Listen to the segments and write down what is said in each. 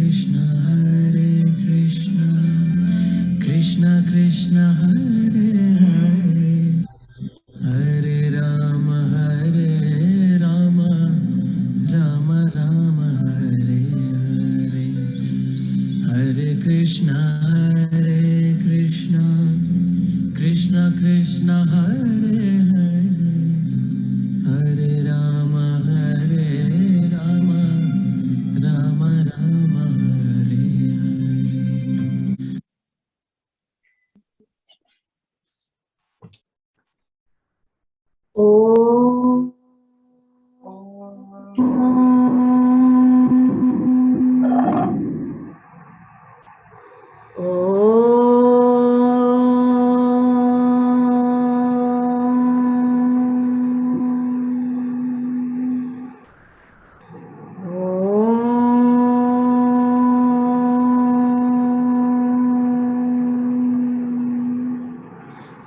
Krishna Krishna Hare Hare Hare Rama Rama Rama Hare Hare Hare Krishna Krishna Krishna Hare Hare Hare Rama Rama Rama Hare Hare. Om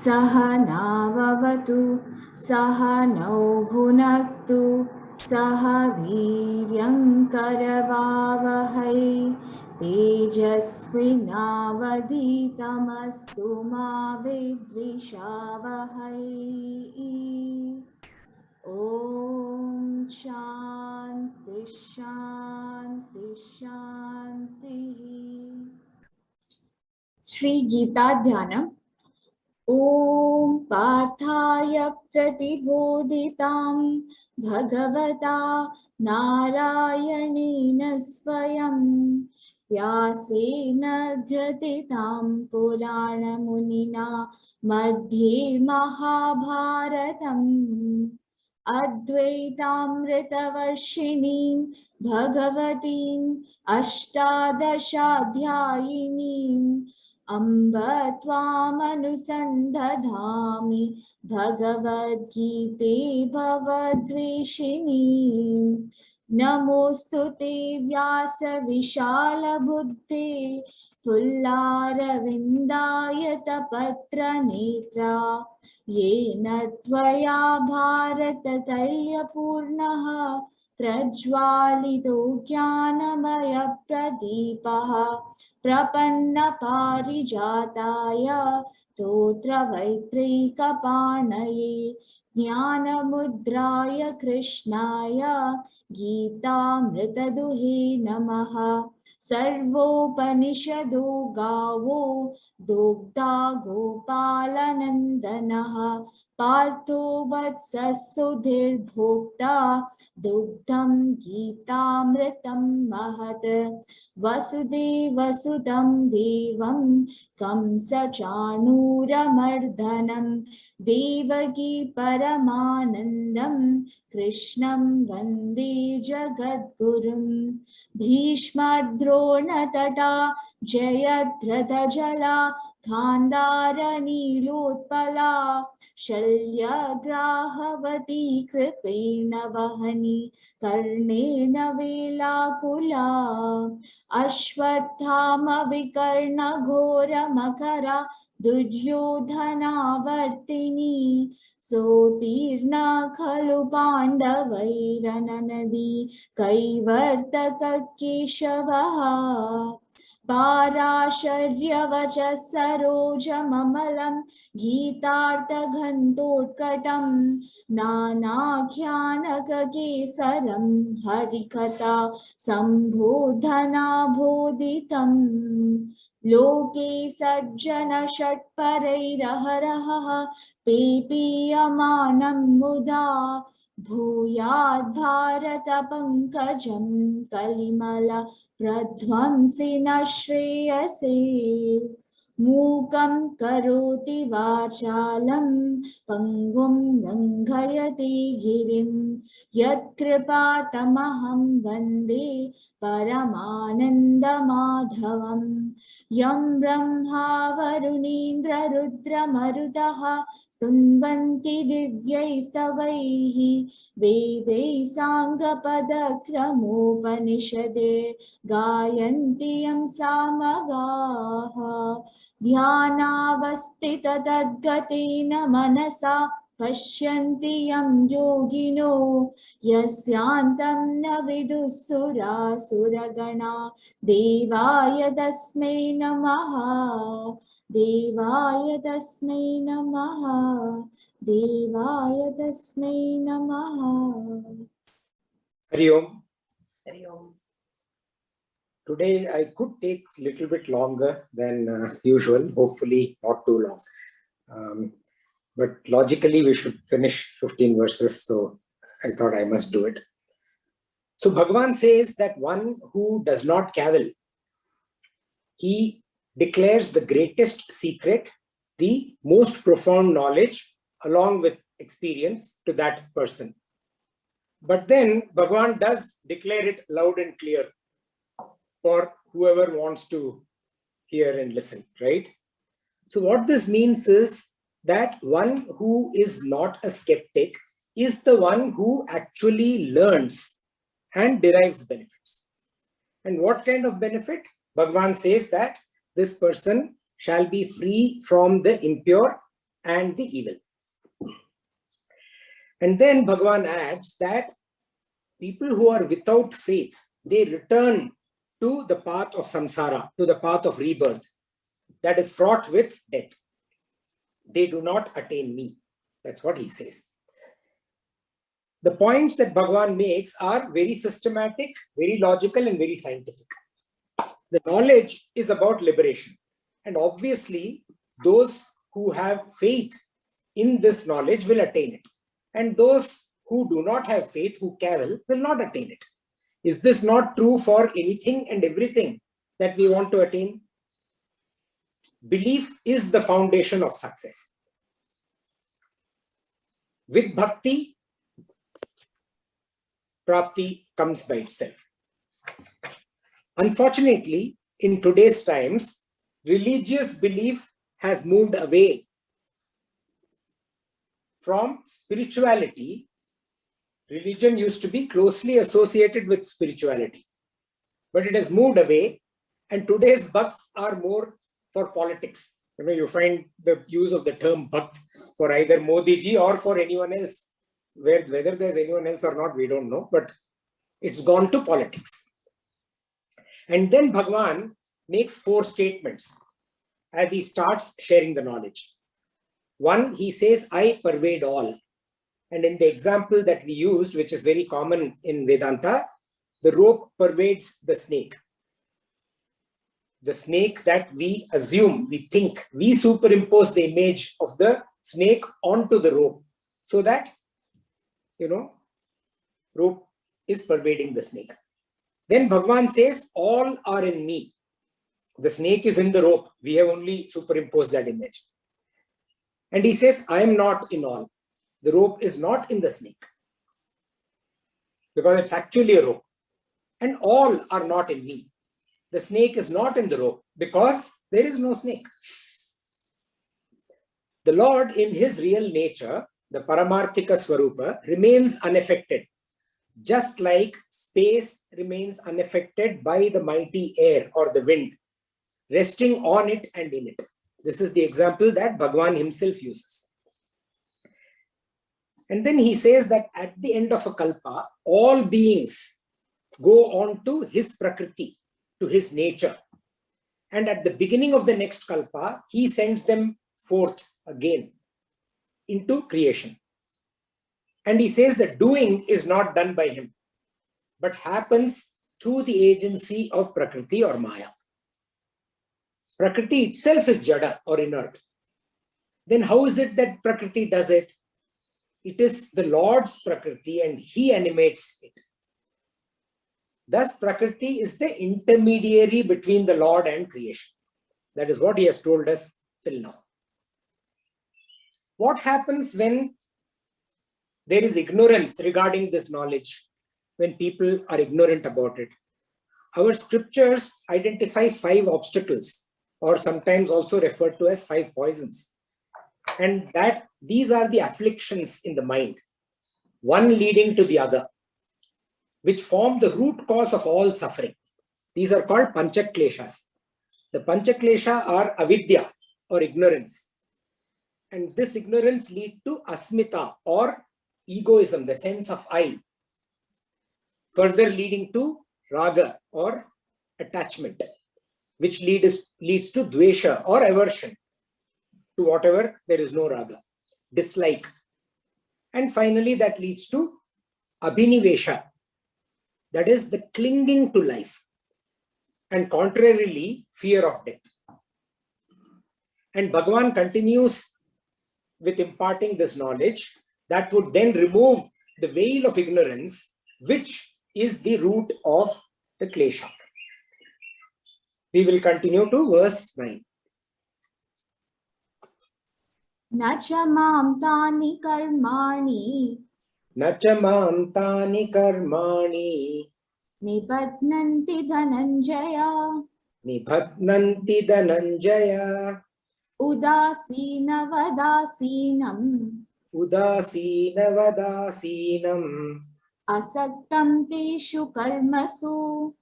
सहनाववतु सहनौ भुनक्तु सह वीर्यङ्करवावहै तेजस्विनावधीतमस्तु मा विद्विषावहै ॐ शान्ति शान्ति शान्तिः। श्री गीता ध्यानम्। ॐ पार्थाय प्रतिबोधितां भगवता नारायणेन स्वयं व्यासेन ग्रथितां पुराणमुनिना मध्ये महाभारतम् अद्वैतामृतवर्षिणीं भगवतीम् अष्टादशाध्यायिनीम् अम्ब त्वामनुसन्दधामि भगवद्गीते भवद्वेषिणी। नमोऽस्तु ते व्यासविशालबुद्धे पुल्लारविन्दायतपत्रनेत्रा येन त्वया भारततैलपूर्णः प्रज्वालितो ज्ञानमयप्रदीपः प्रपन्नपारिजाताय स्तोत्रवैत्रीकपाणये ज्ञानमुद्राय कृष्णाय गीतामृतदुहे नमः। सर्वोपनिषदो गावो दुग्धा गोपालनन्दनः पार्थो वत्सः सुधीर्भोक्ता दुग्धं गीतामृतं महत्। वसुदेवसुतं देवं कंसचाणूरमर्दनं देवकी परमानन्दं कृष्णं वन्दे जगद्गुरुं। भीष्मद्रोणतटा जयद्रथजला गान्धारनीलोत्पला शल्यग्राहवती कृपेण वहनी कर्णेन वेलाकुला अश्वत्थामविकर्णघोरमकरा दुर्योधनावर्तिनी सोत्तीर्णा खलु पाण्डवैरननदी कैवर्तककेशवः पाराशर्यवचः सरोजममलं गीतार्थघण्टोत्कटं नानाख्यानककेसरं हरिकथा सम्बोधनाबोधितं। लोके सज्जनषट्परैरहरहः पेपीयमानं मुदा भूयाद् भारत पंकजं कलिमला प्रध्वंसि न श्रेयसे। मूकं करोति वाचालं पंगुं लङ्घयति गिरिं यत्कृपातमहं वन्दे परमानन्दमाधवं। यं ब्रह्मा वरुणेन्द्ररुद्रमरुतः स्तुवन्ति दिव्यैस्तवैः वेदैः साङ्गपदक्रमोपनिषदे गायन्ति यं सामगाः। ध्यानावस्थिततद्गतेन मनसा पश्यन्ति यं योगिनो यस्यान्तं न विदुःसुरासुरगणा देवाय तस्मै नमः देवाय तस्मै नमः देवाय तस्मै नमः Hari Om. Today I could take a little bit longer than usual, hopefully not too long. But logically we should finish 15 verses, so I thought I must do it. So Bhagavan says that one who does not cavil, he declares the greatest secret, the most profound knowledge along with experience to that person. But then Bhagavan does declare it loud and clear for whoever wants to hear and listen, right? So what this means is that one who is not a skeptic is the one who actually learns and derives benefits. And what kind of benefit? Bhagavan says that this person shall be free from the impure and the evil. And then Bhagavan adds that people who are without faith, they return to the path of samsara, to the path of rebirth that is fraught with death. They do not attain me. That's what he says. The points that Bhagavan makes are very systematic, very logical, and very scientific. The knowledge is about liberation. And obviously, those who have faith in this knowledge will attain it. And those who do not have faith, who cavil, will not attain it. Is this not true for anything and everything that we want to attain? Belief is the foundation of success. With bhakti, prapti comes by itself. Unfortunately, in today's times, religious belief has moved away from spirituality. Religion used to be closely associated with spirituality, but it has moved away, and today's bhakts are more for politics. You find the use of the term bhakt for either Modi ji or for anyone else. Whether there's anyone else or not, we don't know, but it's gone to politics. And then Bhagavan makes 4 statements as he starts sharing the knowledge. One, he says, I pervade all. And in the example that we used, which is very common in Vedanta, the rope pervades the snake. The snake that we assume, we think, we superimpose the image of the snake onto the rope so that, rope is pervading the snake. Then Bhagavan says, all are in me. The snake is in the rope. We have only superimposed that image. And he says, I am not in all. The rope is not in the snake because it's actually a rope. And all are not in me. The snake is not in the rope because there is no snake. The Lord in his real nature, the Paramarthika Swarupa, remains unaffected, just like space remains unaffected by the mighty air or the wind, resting on it and in it. This is the example that Bhagavan himself uses. And then he says that at the end of a kalpa, all beings go on to his prakriti, to his nature. And at the beginning of the next kalpa, he sends them forth again into creation. And he says that doing is not done by him, but happens through the agency of prakriti or maya. Prakriti itself is jada or inert. Then how is it that prakriti does it? It is the Lord's prakriti and he animates it. Thus, prakriti is the intermediary between the Lord and creation. That is what he has told us till now. What happens when there is ignorance regarding this knowledge, when people are ignorant about it? Our scriptures identify 5 obstacles, or sometimes also referred to as 5 poisons. And that these are the afflictions in the mind, one leading to the other, which form the root cause of all suffering. These are called panchakleshas. The panchaklesha are avidya or ignorance. And this ignorance leads to asmita or egoism, the sense of I, further leading to raga or attachment, which leads to dvesha or aversion to whatever there is no raga, dislike. And finally, that leads to abhinivesha, that is the clinging to life, and contrarily, fear of death. And Bhagavan continues with imparting this knowledge that would then remove the veil of ignorance, which is the root of the klesha. We will continue to verse 9. Nacha mam tani karmani Nacha mam tani karmani nibadnanti dhananjaya nibhadnanti dhananjaya udasina vadasinam udasinavadasinam asaktam teshu karmasu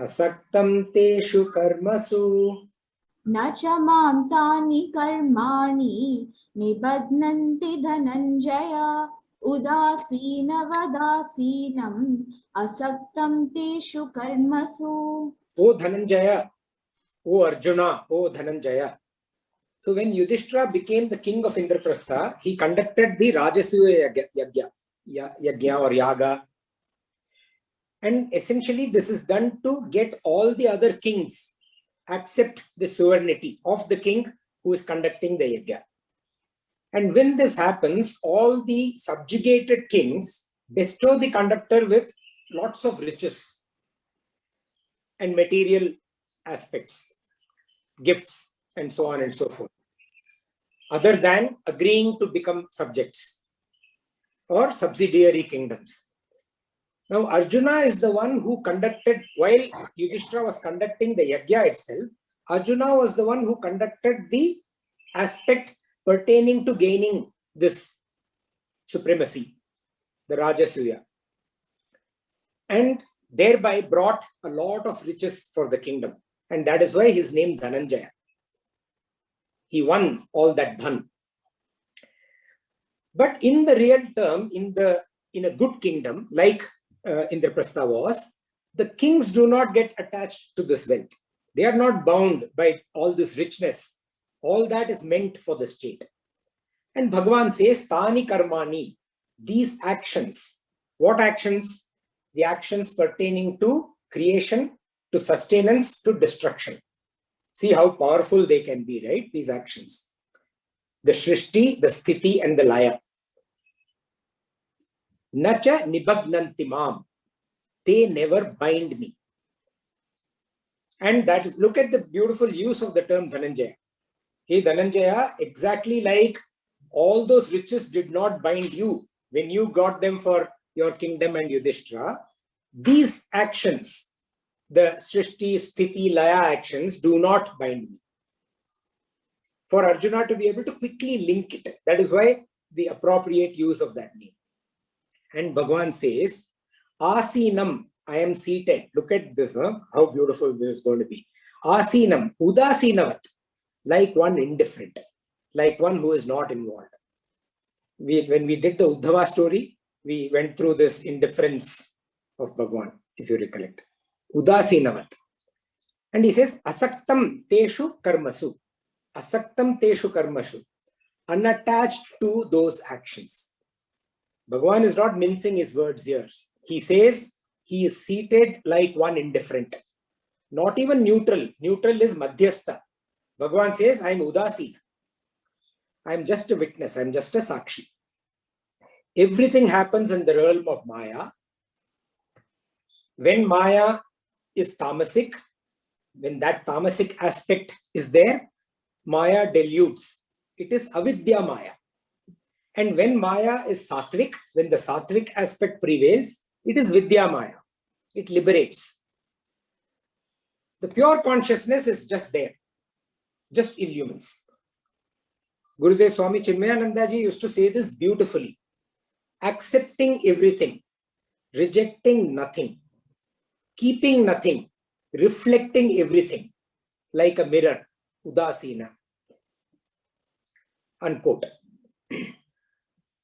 asaktam teshu karmasu nacha mam tani karmani nibadnanti dhananjaya udasina vadasinam asaktam teshu karmasu. O Dhananjaya, O Arjuna, O Dhananjaya. So when Yudhishthira became the king of Indraprastha, he conducted the Rajasuya Yagya or Yaga. And essentially this is done to get all the other kings accept the sovereignty of the king who is conducting the Yagya. And when this happens, all the subjugated kings bestow the conductor with lots of riches and material aspects, gifts, and so on and so forth, other than agreeing to become subjects or subsidiary kingdoms. Now, Arjuna is the one who conducted, while Yudhishthira was conducting the Yagya itself, Arjuna was the one who conducted the aspect pertaining to gaining this supremacy, the Rajasuya, and thereby brought a lot of riches for the kingdom. And that is why his name Dhananjaya. He won all that dhan. But in the real term, in a good kingdom, like Indraprastha was, the kings do not get attached to this wealth. They are not bound by all this richness. All that is meant for the state. And Bhagavan says, Tani karmani, these actions. What actions? The actions pertaining to creation, to sustenance, to destruction. See how powerful they can be, right? These actions. The Shrishti, the Sthiti, and the Laya. Nacha nibhagnanti mam. They never bind me. And that, look at the beautiful use of the term Dhananjaya. Hey Dhananjaya, exactly like all those riches did not bind you when you got them for your kingdom and Yudhishthira. These actions, the Srishti, Sthiti, Laya actions, do not bind me. For Arjuna to be able to quickly link it. That is why the appropriate use of that name. And Bhagavan says, Asinam, I am seated. Look at this, how beautiful this is going to be. Asinam, Udasinavat, like one indifferent, like one who is not involved. When we did the Uddhava story, we went through this indifference of Bhagavan, if you recollect. Udasinavat. And he says, Asaktam teshu karmasu. Asaktam teshu karmashu. Unattached to those actions. Bhagavan is not mincing his words here. He says he is seated like one indifferent. Not even neutral. Neutral is madhyastha. Bhagavan says, I am udasina. I am just a witness. I am just a sakshi. Everything happens in the realm of Maya. When Maya is tamasic, when that tamasic aspect is there, Maya deludes. It is avidya Maya. And when Maya is sattvic, when the sattvic aspect prevails, it is vidya Maya. It liberates. The pure consciousness is just there, just illumines. Gurudev Swami Chinmayananda ji used to say this beautifully. Accepting everything, rejecting nothing, keeping nothing, reflecting everything, like a mirror, udasina. unquote.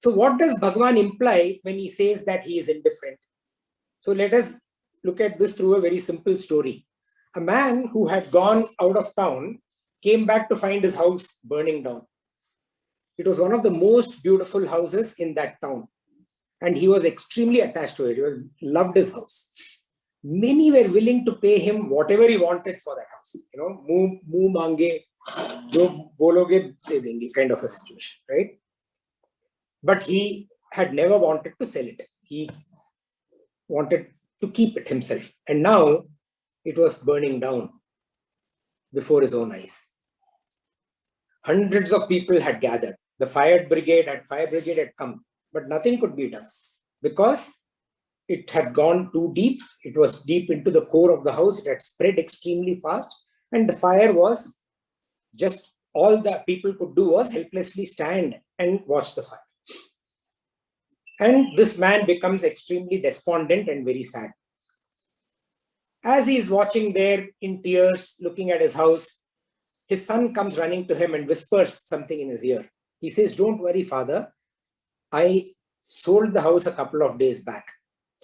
So what does Bhagavan imply when he says that he is indifferent? So let us look at this through a very simple story. A man who had gone out of town came back to find his house burning down. It was one of the most beautiful houses in that town, and he was extremely attached to it. He loved his house. Many were willing to pay him whatever he wanted for that house. Muh mange, jo bologe de denge, kind of a situation, right? But he had never wanted to sell it. He wanted to keep it himself. And now it was burning down before his own eyes. Hundreds of people had gathered. The fire brigade had come, but nothing could be done because it had gone too deep. It was deep into the core of the house. It had spread extremely fast, and the fire was just, all that people could do was helplessly stand and watch the fire. And this man becomes extremely despondent and very sad. As he is watching there in tears, looking at his house, his son comes running to him and whispers something in his ear. He says, "Don't worry, father. I sold the house a couple of days back.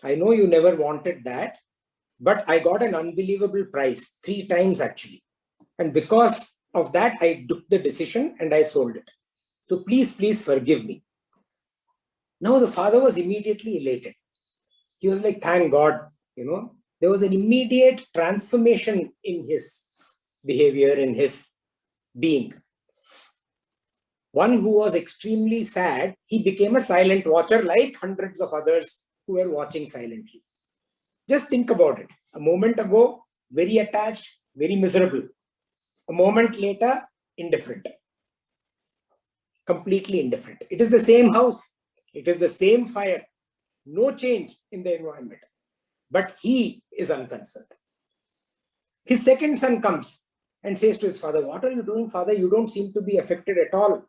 I know you never wanted that, but I got an unbelievable price, 3 times actually. And because of that, I took the decision and I sold it. So please, please forgive me." Now the father was immediately elated. He was like, thank God, there was an immediate transformation in his behavior, in his being. One who was extremely sad, he became a silent watcher like hundreds of others who were watching silently. Just think about it. A moment ago, very attached, very miserable. A moment later, indifferent. Completely indifferent. It is the same house. It is the same fire. No change in the environment. But he is unconcerned. His second son comes and says to his father, "What are you doing, father? You don't seem to be affected at all."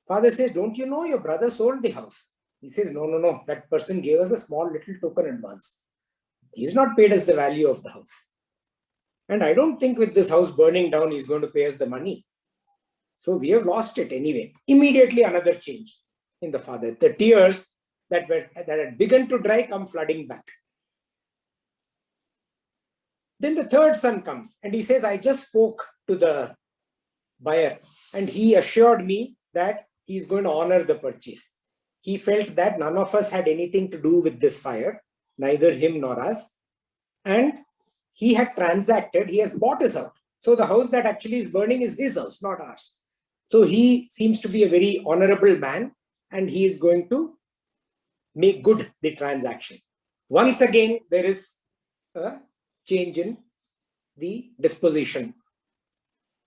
Father says, "Don't you know your brother sold the house?" He says, No. That person gave us a small little token advance. He's not paid us the value of the house. And I don't think with this house burning down, he's going to pay us the money. So we have lost it anyway. Immediately another change in the father. The tears that had begun to dry come flooding back. Then the third son comes and he says, "I just spoke to the buyer and he assured me that he's going to honor the purchase. He felt that none of us had anything to do with this fire, neither him nor us. And he had transacted, he has bought his house. So the house that actually is burning is his house, not ours. So he seems to be a very honorable man and he is going to make good the transaction." Once again, there is a change in the disposition.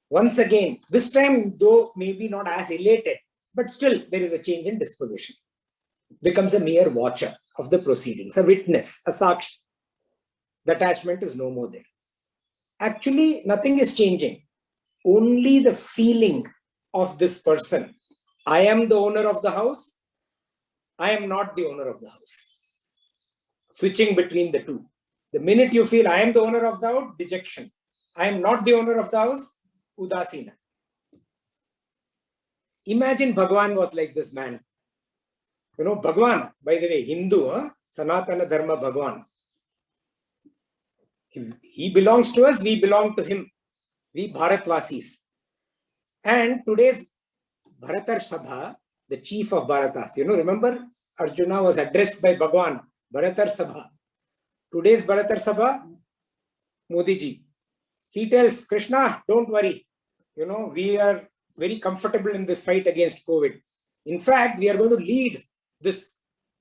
Once again, this time, though maybe not as elated, but still there is a change in disposition. Becomes a mere watcher of the proceedings, a witness, a sakshi. The attachment is no more there. Actually, nothing is changing. Only the feeling of this person. I am the owner of the house. I am not the owner of the house. Switching between the two. The minute you feel I am the owner of the house, dejection. I am not the owner of the house, udasina. Imagine Bhagavan was like this man. Bhagavan, by the way, Hindu, Sanatana Dharma Bhagavan. He belongs to us, we belong to him. We Bharatvasis. And today's Bharatar Sabha, the chief of Bharatas, remember Arjuna was addressed by Bhagavan, Bharatar Sabha. Today's Bharatar Sabha, Modi ji. He tells Krishna, don't worry. We are very comfortable in this fight against COVID. In fact, we are going to lead this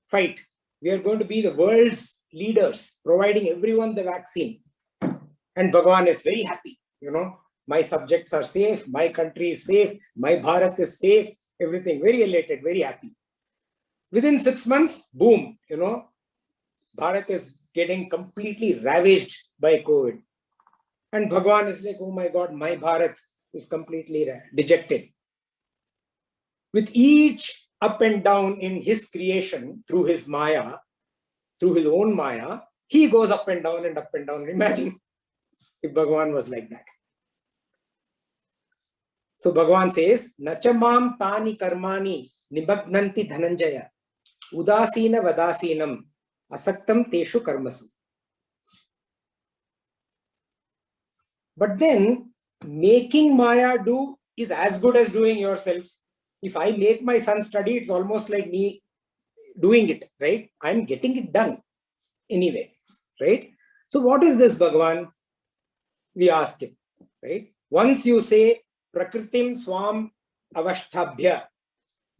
fight. We are going to be the world's leaders, providing everyone the vaccine. And Bhagavan is very happy. My subjects are safe, my country is safe, my Bharat is safe, everything. Very elated, very happy. Within 6 months, boom, Bharat is getting completely ravaged by COVID. And Bhagavan is like, oh my God, my Bharat is completely dejected. With each up and down in his creation, through his Maya, through his own Maya, he goes up and down and up and down. Imagine if Bhagavan was like that. So Bhagavan says, Nachamam tani karmani nibaghnanti dhananjaya udasina vadasinam asaktam teshu karmasu. But then making Maya do is as good as doing yourself. If I make my son study, it's almost like me doing it, right? I'm getting it done anyway, right? So what is this, Bhagavan? We ask him, right? Once you say, Prakritim swam avashtabhya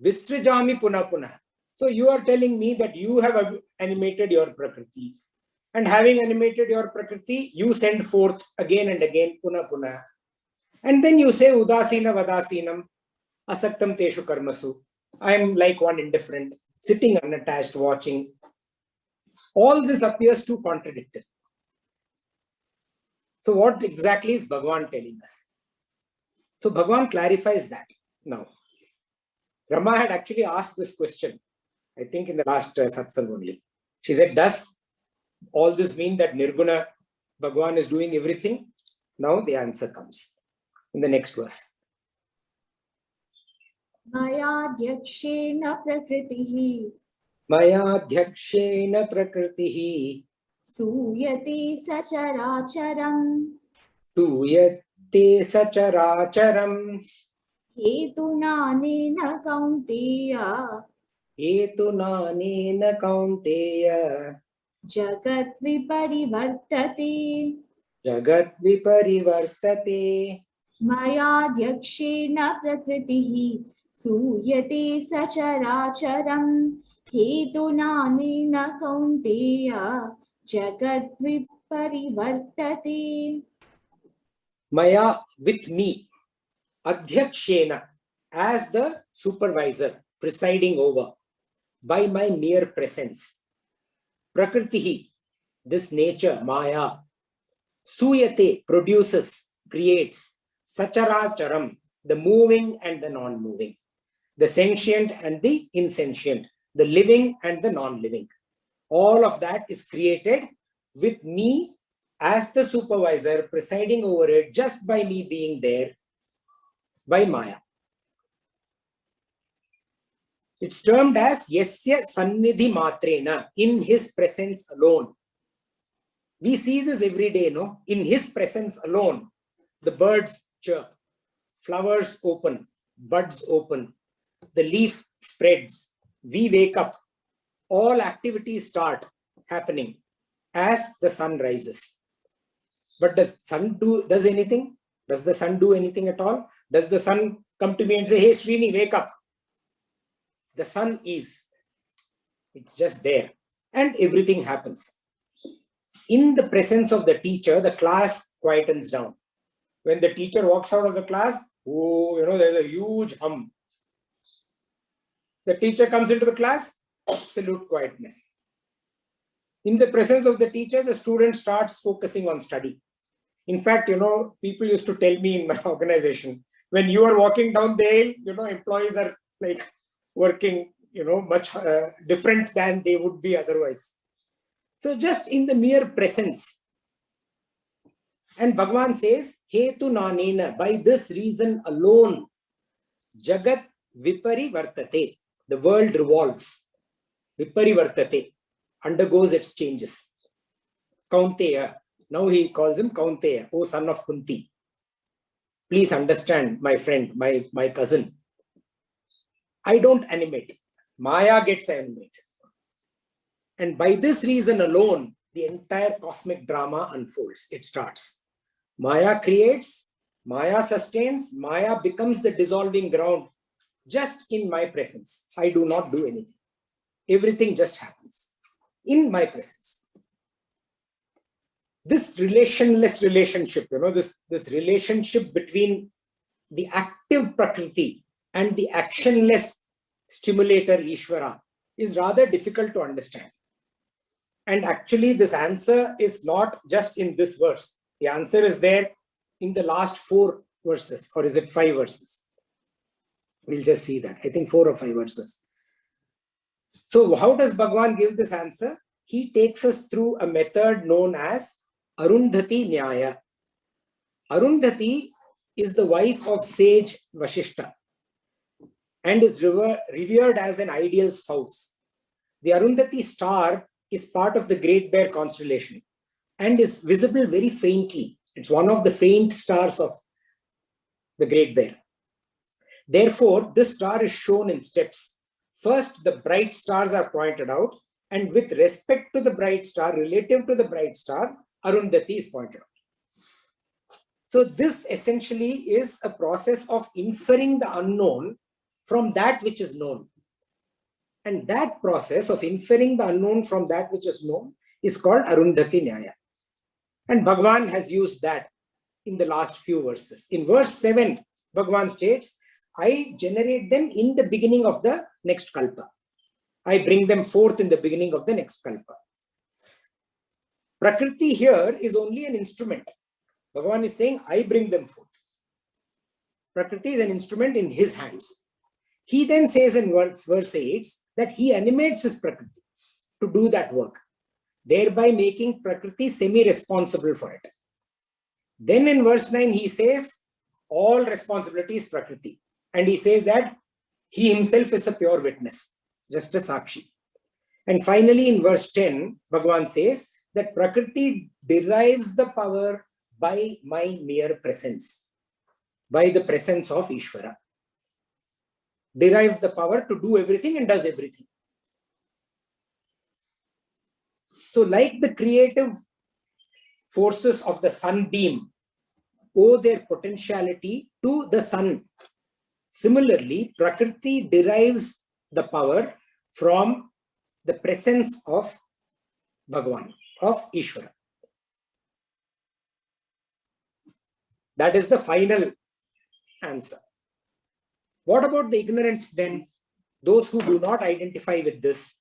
visrijami puna puna. So you are telling me that you have animated your Prakriti. And having animated your Prakriti, you send forth again and again, puna puna. And then you say, Udasina vadasinam asaktam teshu karmasu. I am like one indifferent, sitting unattached, watching. All this appears too contradictory. So what exactly is Bhagavan telling us? So Bhagavan clarifies that. Now, Rama had actually asked this question, I think in the last satsang only. She said, does all this mean that Nirguna Bhagavan is doing everything? Now the answer comes in the next verse. Mayadhyakshena prakritihi Mayadhyakshena prakritihi suyati sacharacharam tuyate sacharacharam hetunanena kaunteya hetunanena kaunteya jagat viparivartate jagat viparivartate Mayadhyakshena prakritihi suyate sacharacharam hetunanena kaunteya jagat viparivartate. Maya, with me, Adhyakshena, as the supervisor, presiding over, by my mere presence. Prakritihi, this nature, Maya, Suyate, produces, creates, Sacharacharam, the moving and the non-moving, the sentient and the insentient, the living and the non-living. All of that is created with me as the supervisor, presiding over it, just by me being there, by Maya. It's termed as Yasya Sannidhi Matrena, in his presence alone. We see this every day, no? In his presence alone, the birds chirp, flowers open, buds open, the leaf spreads, we wake up, all activities start happening as the sun rises. But does anything? Does the sun do anything at all? Does the sun come to me and say, hey Srini, wake up? The sun is. It's just there. And everything happens. In the presence of the teacher, the class quietens down. When the teacher walks out of the class, oh, there's a huge hum. The teacher comes into the class, absolute quietness. In the presence of the teacher, the student starts focusing on study. In fact, people used to tell me in my organization, when you are walking down the aisle, employees are like working, much different than they would be otherwise. So just in the mere presence. And Bhagavan says, Hetu nanena, by this reason alone, Jagat viparivartate, the world revolves. Viparivartate, undergoes its changes. Kaunteya, now he calls him Kaunteya, O son of Kunti. Please understand, my friend, my cousin. I don't animate. Maya gets animated. And by this reason alone, the entire cosmic drama unfolds. It starts. Maya creates, Maya sustains, Maya becomes the dissolving ground just in my presence. I do not do anything. Everything just happens in my presence. This relationless relationship, this relationship between the active Prakriti and the actionless stimulator Ishvara is rather difficult to understand. And actually, this answer is not just in this verse. The answer is there in the last 4 verses, or is it 5 verses? We'll just see that. I think 4 or 5 verses. So how does Bhagavan give this answer? He takes us through a method known as Arundhati Nyaya. Arundhati is the wife of sage Vashishta and is revered as an ideal spouse. The Arundhati star is part of the Great Bear constellation and is visible very faintly. It's one of the faint stars of the Great Bear. Therefore, this star is shown in steps. First, the bright stars are pointed out, and with respect to the bright star, relative to the bright star, Arundhati is pointed out. So this essentially is a process of inferring the unknown from that which is known. And that process of inferring the unknown from that which is known is called Arundhati Nyaya. And Bhagavan has used that in the last few verses. In verse 7, Bhagavan states, I generate them in the beginning of the next kalpa. I bring them forth in the beginning of the next kalpa. Prakriti here is only an instrument. Bhagavan is saying, I bring them forth. Prakriti is an instrument in his hands. He then says in verse 8 that he animates his Prakriti to do that work, thereby making Prakriti semi-responsible for it. Then in verse 9, he says, all responsibility is Prakriti. And he says that he himself is a pure witness, just a Sakshi. And finally, in verse 10, Bhagavan says that Prakriti derives the power by my mere presence, by the presence of Ishvara. Derives the power to do everything and does everything. So like the creative forces of the sunbeam owe their potentiality to the sun, similarly, Prakriti derives the power from the presence of Bhagavan, of Ishvara. That is the final answer. What about the ignorant then? Those who do not identify with this?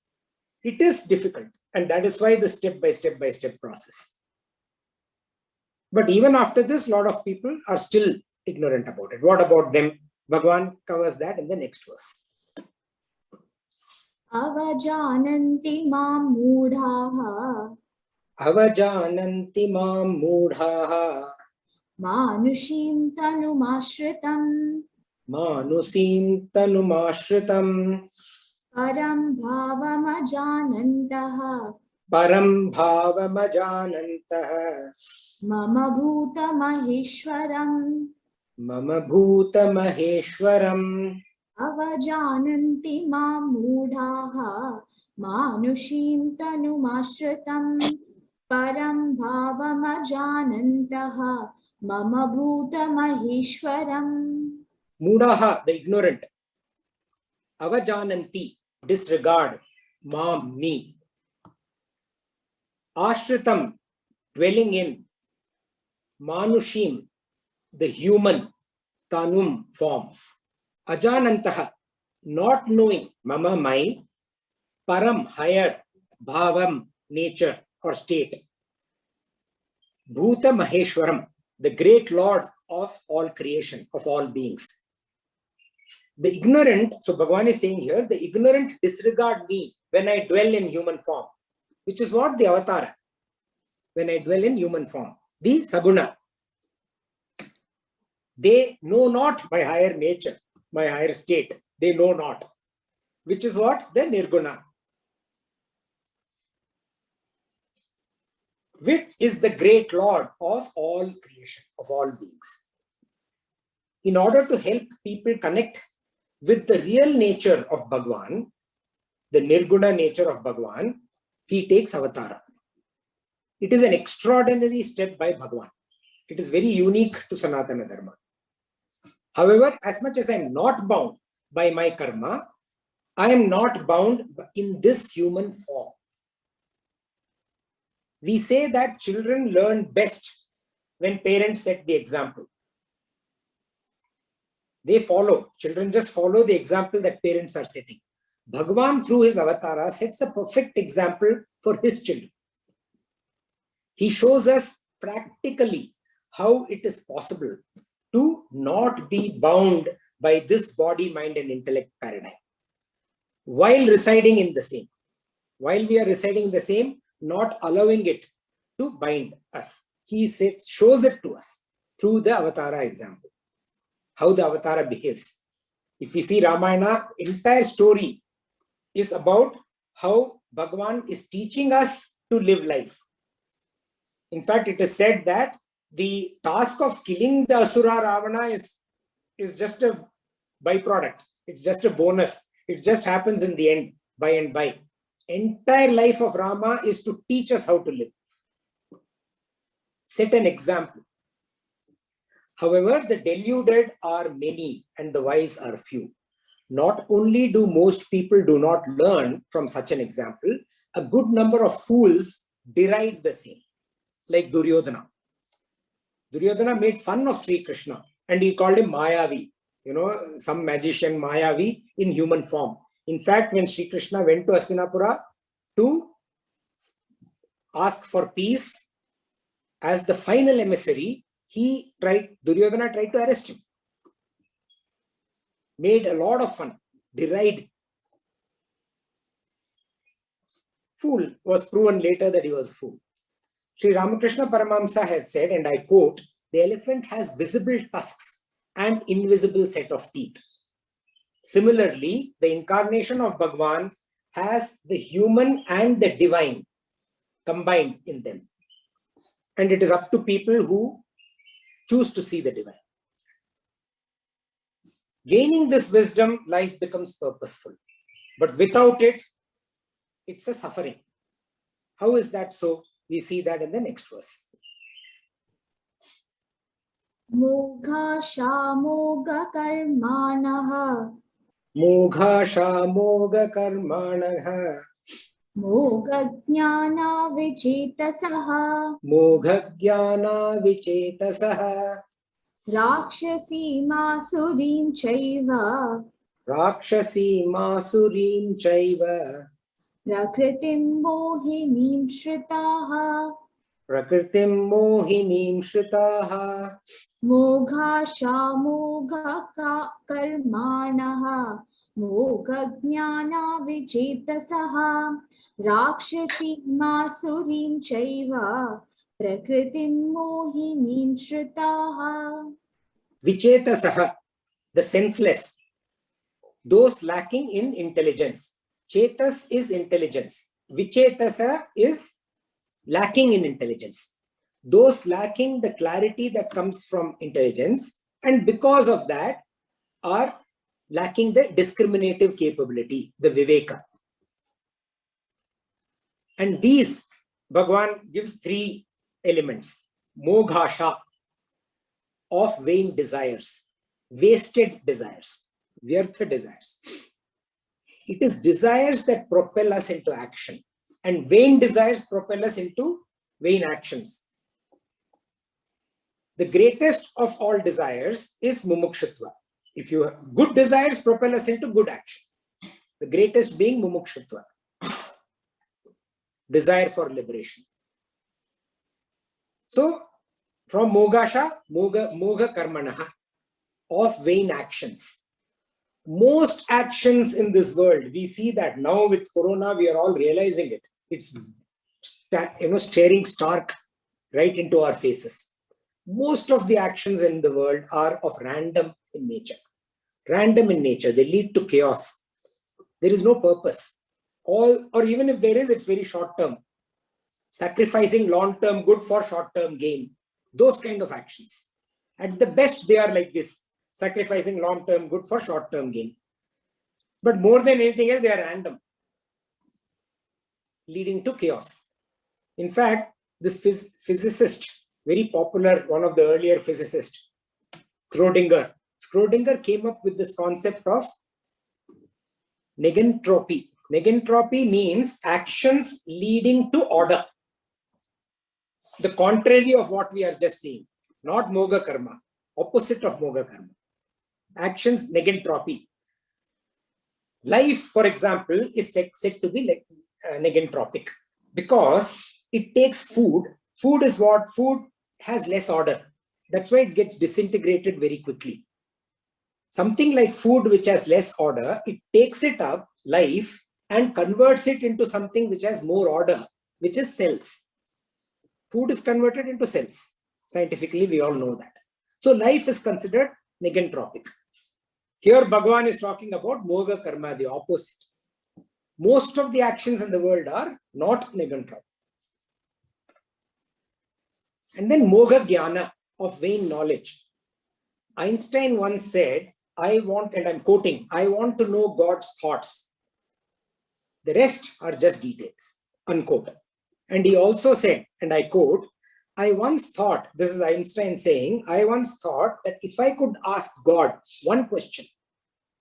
It is difficult, and that is why the step-by-step process. But even after this, a lot of people are still ignorant about it. What about them? Bhagavan covers that in the next verse. Avajananti mam mudhaha Avajananti mam mudhaha manushim tanumashritam manusim tanumashritam param bhavamajanantaha mama bhuta maheshwaram avajananti mam mudhaha manushim tanumashritam param bhavamajanantaha mama bhuta maheshwaram. Mudaha, the ignorant. Avajananti, disregard. Mam, me. Ashritam, dwelling in. Manushim, the human. Tanum, form. Ajanantaha, not knowing. Mama, my. Param, higher. Bhavam, nature or state. Bhuta Maheshwaram, the great Lord of all creation, of all beings. The ignorant, so Bhagavan is saying here, the ignorant disregard me when I dwell in human form, which is what the avatara, when I dwell in human form, the Saguna. They know not my higher nature, my higher state. They know not, which is what? The Nirguna. Which is the great Lord of all creation, of all beings. In order to help people connect with the real nature of Bhagavan, the Nirguna nature of Bhagavan, he takes avatara. It is an extraordinary step by Bhagavan. It is very unique to Sanatana Dharma. However, as much as I am not bound by my karma, I am not bound in this human form. We say that children learn best when parents set the example. They follow. Children just follow the example that parents are setting. Bhagavan, through his avatara, sets a perfect example for his children. He shows us practically how it is possible to not be bound by this body, mind, and intellect paradigm while residing in the same. While we are residing in the same, not allowing it to bind us. He shows it to us through the avatara example. how the avatara behaves. If we see Ramayana, entire story is about how Bhagavan is teaching us to live life. In fact, it is said that the task of killing the Asura Ravana is just a byproduct. It's just a bonus. It just happens in the end, by and by. Entire life of Rama is to teach us how to live. Set an example. However, the deluded are many and the wise are few. Not only do most people do not learn from such an example, a good number of fools deride the same, like Duryodhana. Duryodhana made fun of Sri Krishna and he called him Mayavi, some magician Mayavi in human form. In fact, when Sri Krishna went to Hastinapura to ask for peace, as the final emissary, Duryodhana tried to arrest him. Made a lot of fun, derided. Fool was proven later that he was a fool. Sri Ramakrishna Paramahamsa has said, and I quote, the elephant has visible tusks and invisible set of teeth. Similarly, the incarnation of Bhagavan has the human and the divine combined in them. And it is up to people who choose to see the divine. Gaining this wisdom, life becomes purposeful. But without it, it's a suffering. How is that so? We see that in the next verse. Mogha shamoga karmanaha. Mogha shamoga karmanaha. Mogha jnana vichetasaha. Mogha jnana vichetasaha. Rakshasi masurim chaiva. Rakshasi masurim chaiva. Prakritim mohinim shritaha. Prakritim mohinim shritaha. Mogha shamoga karmanaha. Mogha jnana vichetasaha. Rakshasi masurim chaiva. Prakritim mohinim shritaha. Vichetasaha, the senseless, those lacking in intelligence. Chetas is intelligence. Vichetasa is lacking in intelligence. Those lacking the clarity that comes from intelligence, and because of that are lacking the discriminative capability, the viveka. And these, Bhagavan gives three elements. Moghasha, of vain desires, wasted desires, vyartha desires. It is desires that propel us into action, and vain desires propel us into vain actions. The greatest of all desires is mumukshutva. If you have good desires, propel us into good action. The greatest being mumukshutva, desire for liberation. So, from mogasha, moga karmanaha, of vain actions. Most actions in this world, we see that now with Corona, we are all realizing it. It's staring stark right into our faces. Most of the actions in the world are of random in nature. Random in nature, they lead to chaos. There is no purpose. Or even if there is, it's very short term. Sacrificing long-term good for short-term gain. Those kind of actions. At the best, they are like this. Sacrificing long-term good for short-term gain. But more than anything else, they are random. Leading to chaos. In fact, this physicist, very popular, one of the earlier physicists, Schrödinger came up with this concept of negentropy. Negentropy means actions leading to order. The contrary of what we are just seeing. Not moga karma. Opposite of moga karma. Actions, negentropy. Life, for example, is said to be like negentropic because it takes food. Food is what? Food has less order. That's why it gets disintegrated very quickly. Something like food which has less order, it takes it up, life, and converts it into something which has more order, which is cells. Food is converted into cells. Scientifically, we all know that. So life is considered negentropic. Here Bhagavan is talking about Moga Karma, the opposite. Most of the actions in the world are not negentropic. And then Moga Jnana, of vain knowledge. Einstein once said, I want, and I'm quoting, I want to know God's thoughts. The rest are just details, unquote. And he also said, and I quote, I once thought, this is Einstein saying, I once thought that if I could ask God one question,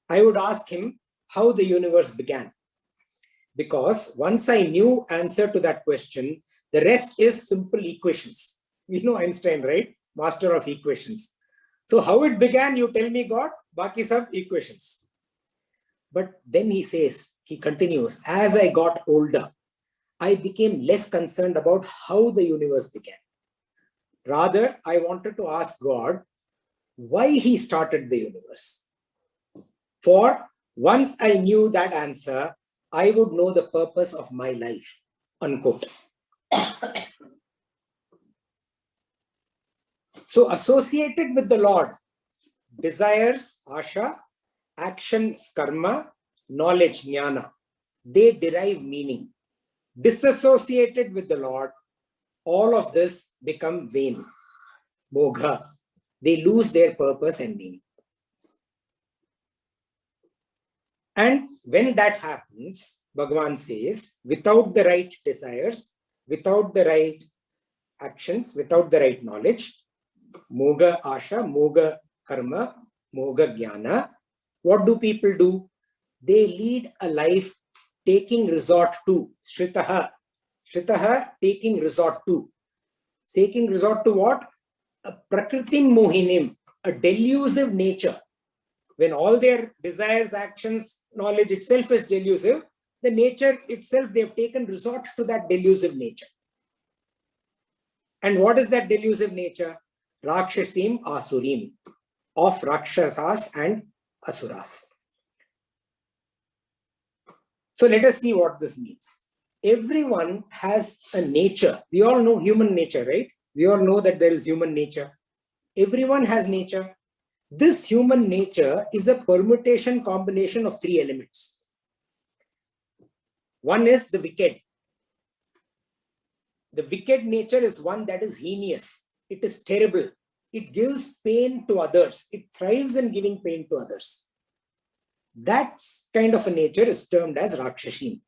I would ask him how the universe began. Because once I knew answer to that question, the rest is simple equations. You know Einstein, right? Master of equations. So how it began, you tell me, God, baki sab equations. But then he says, he continues, as I got older, I became less concerned about how the universe began. Rather, I wanted to ask God why he started the universe. For once I knew that answer, I would know the purpose of my life, unquote. So associated with the Lord, desires, asha, actions, karma, knowledge, jnana, they derive meaning. Disassociated with the Lord, all of this become vain, mogha. They lose their purpose and meaning. And when that happens, Bhagavan says, without the right desires, without the right actions, without the right knowledge, moga asha, moga karma, moga jnana, what do people do? They lead a life taking resort to, shritaha, taking resort to. Taking resort to what? A prakritim mohinim, a delusive nature. When all their desires, actions, knowledge itself is delusive, the nature itself, they've taken resort to that delusive nature. And what is that delusive nature? Rakshasim Asurim, of Rakshasas and Asuras. So let us see what this means. Everyone has a nature. We all know human nature, right? We all know that there is human nature. Everyone has nature. This human nature is a permutation combination of three elements. One is the wicked. The wicked nature is one that is heinous. It is terrible. It gives pain to others. It thrives in giving pain to others. That kind of a nature is termed as Rakshashim.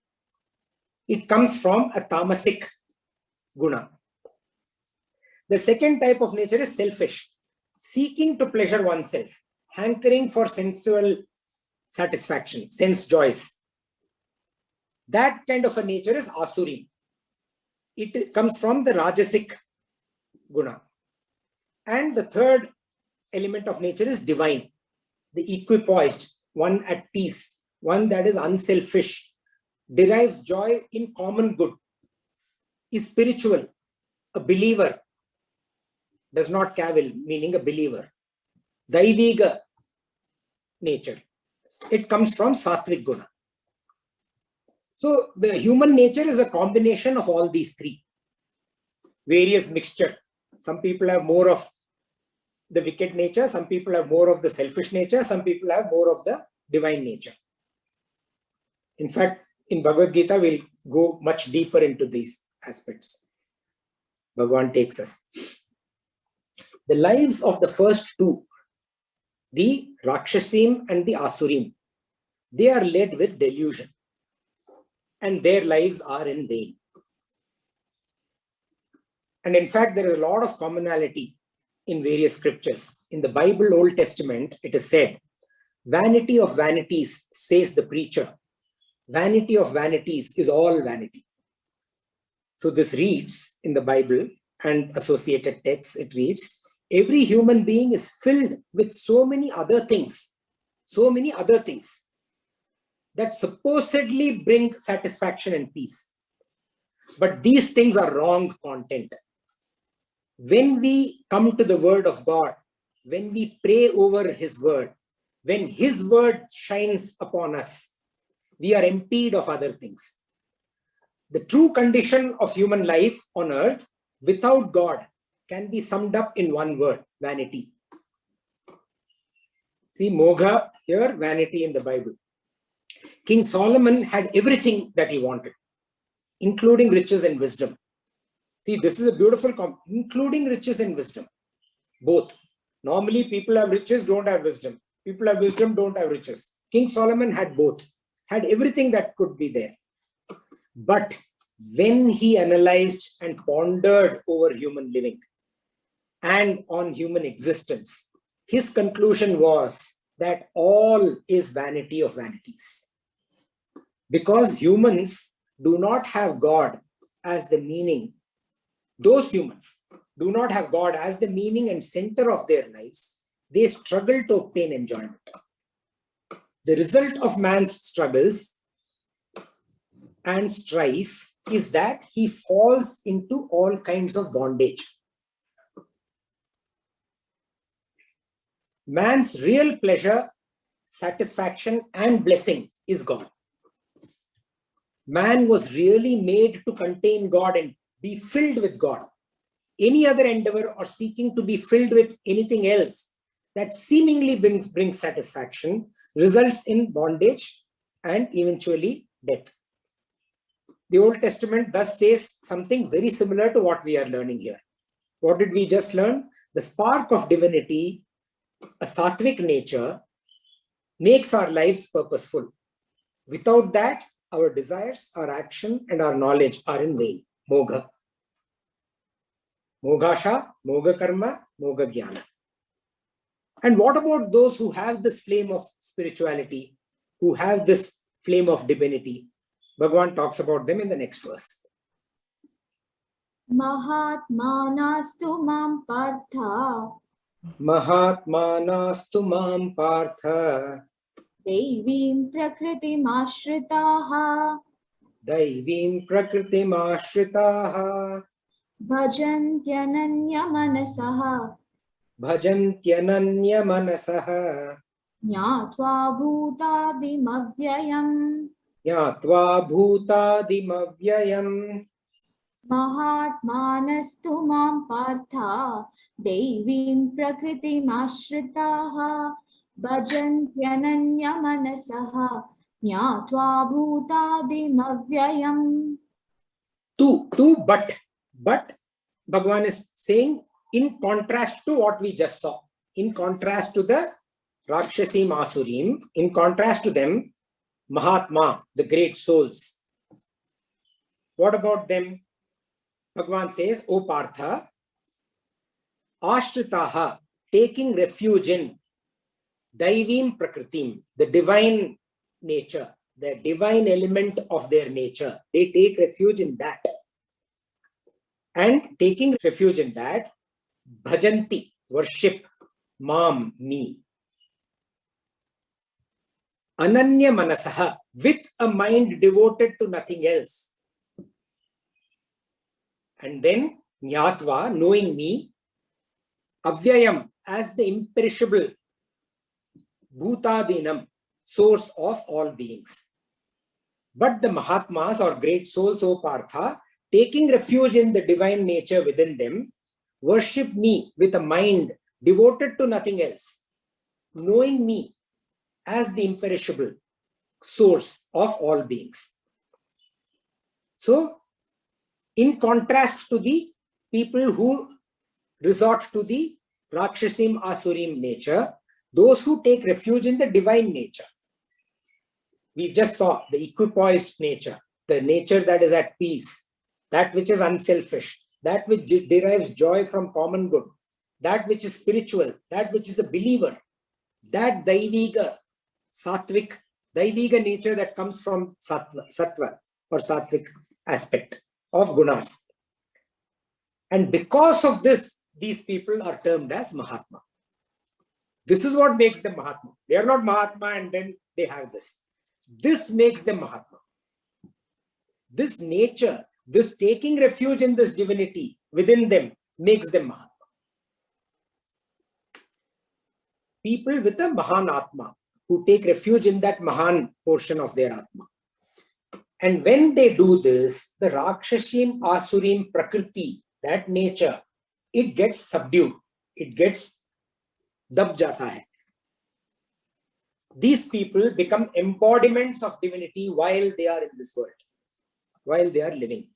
It comes from a tamasic guna. The second type of nature is selfish, seeking to pleasure oneself, hankering for sensual satisfaction, sense joys. That kind of a nature is Asuri. It comes from the Rajasic guna. And the third element of nature is divine, the equipoised, one at peace, one that is unselfish, derives joy in common good, is spiritual, a believer, does not cavil, meaning a believer. Daiviga nature. It comes from Sattvic guna. So the human nature is a combination of all these three. Various mixture. Some people have more of the wicked nature, some people have more of the selfish nature, some people have more of the divine nature. In fact, in Bhagavad Gita, we'll go much deeper into these aspects. Bhagavan takes us. The lives of the first two, the Rakshasim and the Asurim, they are led with delusion. And their lives are in vain. And in fact, there is a lot of commonality in various scriptures. In the Bible, Old Testament, it is said, vanity of vanities, says the preacher. Vanity of vanities is all vanity. So this reads in the Bible and associated texts, it reads, every human being is filled with so many other things that supposedly bring satisfaction and peace. But these things are wrong content. When we come to the word of God, when we pray over his word, when his word shines upon us, we are emptied of other things. The true condition of human life on earth without God can be summed up in one word, vanity. See, Mogha here, vanity in the Bible. King Solomon had everything that he wanted, including riches and wisdom. See, this is a beautiful including riches and wisdom, both. Normally, people have riches, don't have wisdom. People have wisdom, don't have riches. King Solomon had both, had everything that could be there. But when he analyzed and pondered over human living and on human existence, his conclusion was that all is vanity of vanities. Because humans do not have God as the meaning, those humans do not have God as the meaning and center of their lives, they struggle to obtain enjoyment. The result of man's struggles and strife is that he falls into all kinds of bondage. Man's real pleasure, satisfaction, and blessing is God. Man was really made to contain God and be filled with God. Any other endeavor or seeking to be filled with anything else that seemingly brings satisfaction results in bondage and eventually death. The Old Testament thus says something very similar to what we are learning here. What did we just learn? The spark of divinity, a sattvic nature, makes our lives purposeful. Without that, our desires, our action, and our knowledge are in vain. Mogha. Moghasha, Mogha Karma, Mogha Jnana. And what about those who have this flame of spirituality, who have this flame of divinity? Bhagavan talks about them in the next verse. Mahatmanastu mam partha Mahatmanastu mam partha Devim prakritim ashritaha Daivim prakritim ashritaha Bhajantyananya manasaha Bhajantyananya manasaha Jnatva bhutadim avyayam Jnatva bhutadim avyayam Mahatmanastu mam partha Devim prakritim ashritaha Bhajantyananya manasaha Jnatva bhutadim avyayam. But Bhagavan is saying in contrast to what we just saw, in contrast to the Rakshasim Asurim, in contrast to them, Mahatma, the great souls. What about them? Bhagavan says, O Partha, Ashritaha, taking refuge in Daivim Prakritim, the divine nature, the divine element of their nature. They take refuge in that. And taking refuge in that, bhajanti, worship, mam, me. Ananya manasaha, with a mind devoted to nothing else. And then, jnatva, knowing me, avyayam, as the imperishable, bhutadinam, source of all beings. But the Mahatmas or great souls, O Partha, taking refuge in the divine nature within them, worship me with a mind devoted to nothing else, knowing me as the imperishable source of all beings. So, in contrast to the people who resort to the Rakshasim Asurim nature, those who take refuge in the divine nature. We just saw the equipoised nature, the nature that is at peace, that which is unselfish, that which derives joy from common good, that which is spiritual, that which is a believer, that Daiviga, Sattvic, Daiviga nature that comes from Sattva or Sattvic aspect of Gunas. And because of this, these people are termed as Mahatma. This is what makes them Mahatma. They are not Mahatma and then they have this. This makes them Mahatma. This nature, this taking refuge in this divinity within them makes them Mahatma. People with a Mahan Atma who take refuge in that Mahan portion of their Atma. And when they do this, the Rakshashim Asurim Prakriti, that nature, it gets subdued. It gets dab jata hai. these people become embodiments of divinity while they are in this world, while they are living.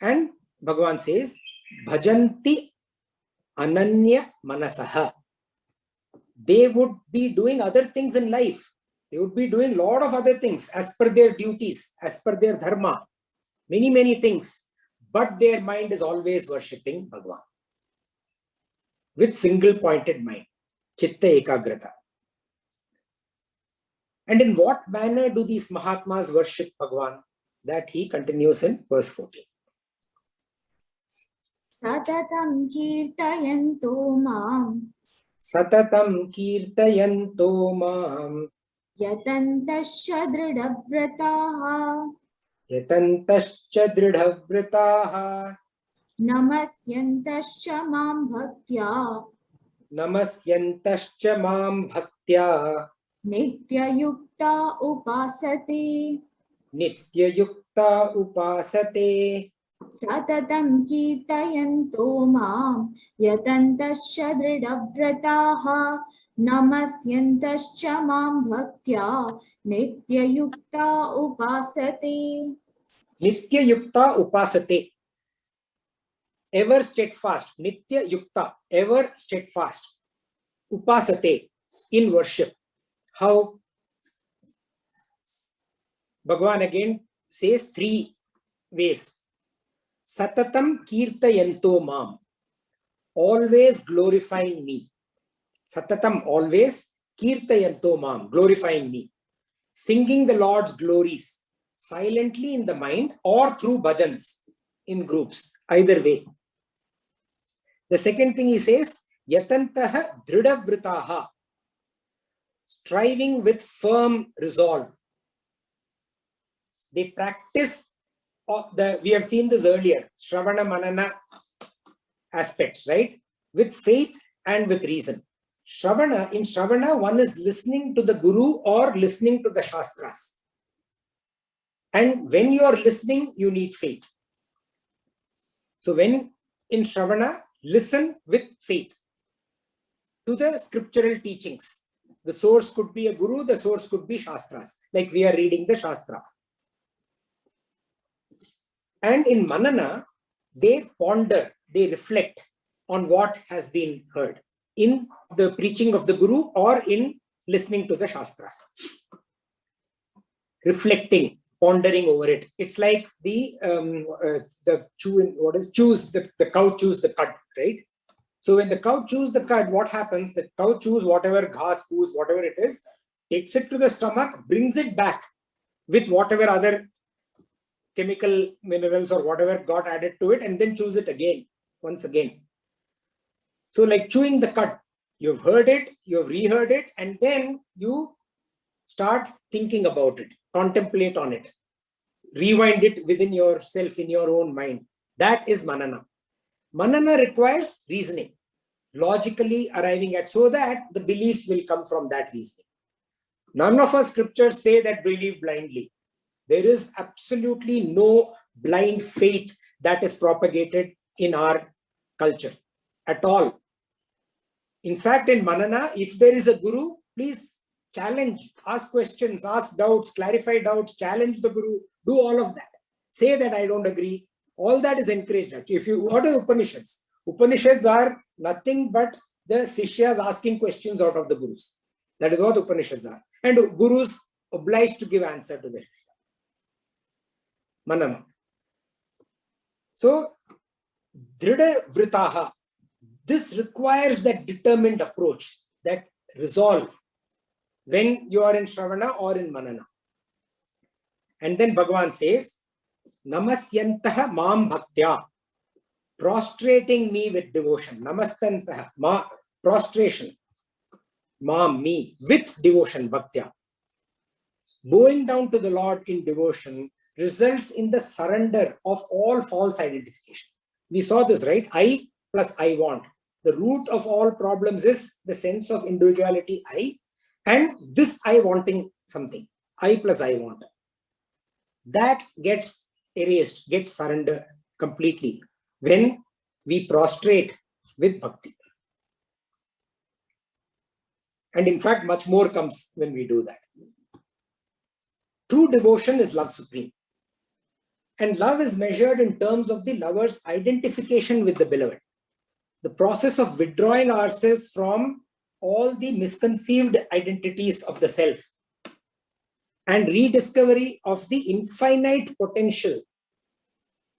And Bhagavan says, bhajanti ananya manasaha. They would be doing other things in life. They would be doing a lot of other things as per their duties, as per their dharma, many things. But their mind is always worshipping Bhagavan with single pointed mind, chitta ekagrata. And in what manner do these Mahatmas worship Bhagavan? That he continues in verse 14. Satatam kirtayanto mam Satatam kirtayanto mam yatantascha dridhavrataha yatantascha dridhavrataha namasyantascha mam bhaktya namasyantascha mam bhaktya nityayukta upasate. nityayukta upasate. Satatam kirtayanto mam yatantascha dridhavrataha namasyantascha mam bhaktya nityayukta upasate. Nityayukta upasate. Ever steadfast. Nityayukta. Ever steadfast. Upasate. In worship. How? Bhagavan again says three ways. Satatam kirtayanto mam. Always glorifying me. Satatam, always. Kirtayanto mam. Glorifying me. Singing the Lord's glories. Silently in the mind or through bhajans in groups. Either way. The second thing he says, yatantaha dridhavritaha. Striving with firm resolve. They practice we have seen this earlier, Shravana Manana aspects, right? With faith and with reason. In Shravana, one is listening to the Guru or listening to the Shastras. And when you are listening, you need faith. So when in Shravana, listen with faith to the scriptural teachings. The source could be a Guru, the source could be Shastras, like we are reading the Shastra. And in Manana, they ponder, they reflect on what has been heard in the preaching of the Guru or in listening to the Shastras. Reflecting, pondering over it. It's like the cow chews the cud, right? So when the cow chews the cud, what happens? The cow chews whatever ghas, poos, whatever it is, takes it to the stomach, brings it back with whatever other chemical minerals or whatever got added to it, and then chews it again, once again. So like chewing the cud, you've heard it, you've reheard it, and then you start thinking about it, contemplate on it, rewind it within yourself, in your own mind. That is Manana. Manana requires reasoning, logically arriving at, so that the belief will come from that reasoning. None of our scriptures say that believe blindly. There is absolutely no blind faith that is propagated in our culture at all. In fact, in Manana, if there is a Guru, please challenge, ask questions, ask doubts, clarify doubts, challenge the Guru, do all of that. Say that I don't agree. All that is encouraged. If you order Upanishads, Upanishads are nothing but the Sishyas asking questions out of the Gurus. That is what Upanishads are. And Gurus obliged to give answer to them. Manana. So, Dhrida Vritaha. This requires that determined approach, that resolve, when you are in Shravana or in Manana. And then Bhagavan says, Namasyantaha mam bhaktya. Prostrating me with devotion. Namastansaha, prostration. Mam, me, with devotion, bhaktya. Bowing down to the Lord in devotion results in the surrender of all false identification. We saw this, right? I plus I want. The root of all problems is the sense of individuality, I, and this I wanting something. I plus I want. That gets erased, gets surrendered completely when we prostrate with bhakti. And in fact, much more comes when we do that. True devotion is love supreme. And love is measured in terms of the lover's identification with the beloved. The process of withdrawing ourselves from all the misconceived identities of the self and rediscovery of the infinite potential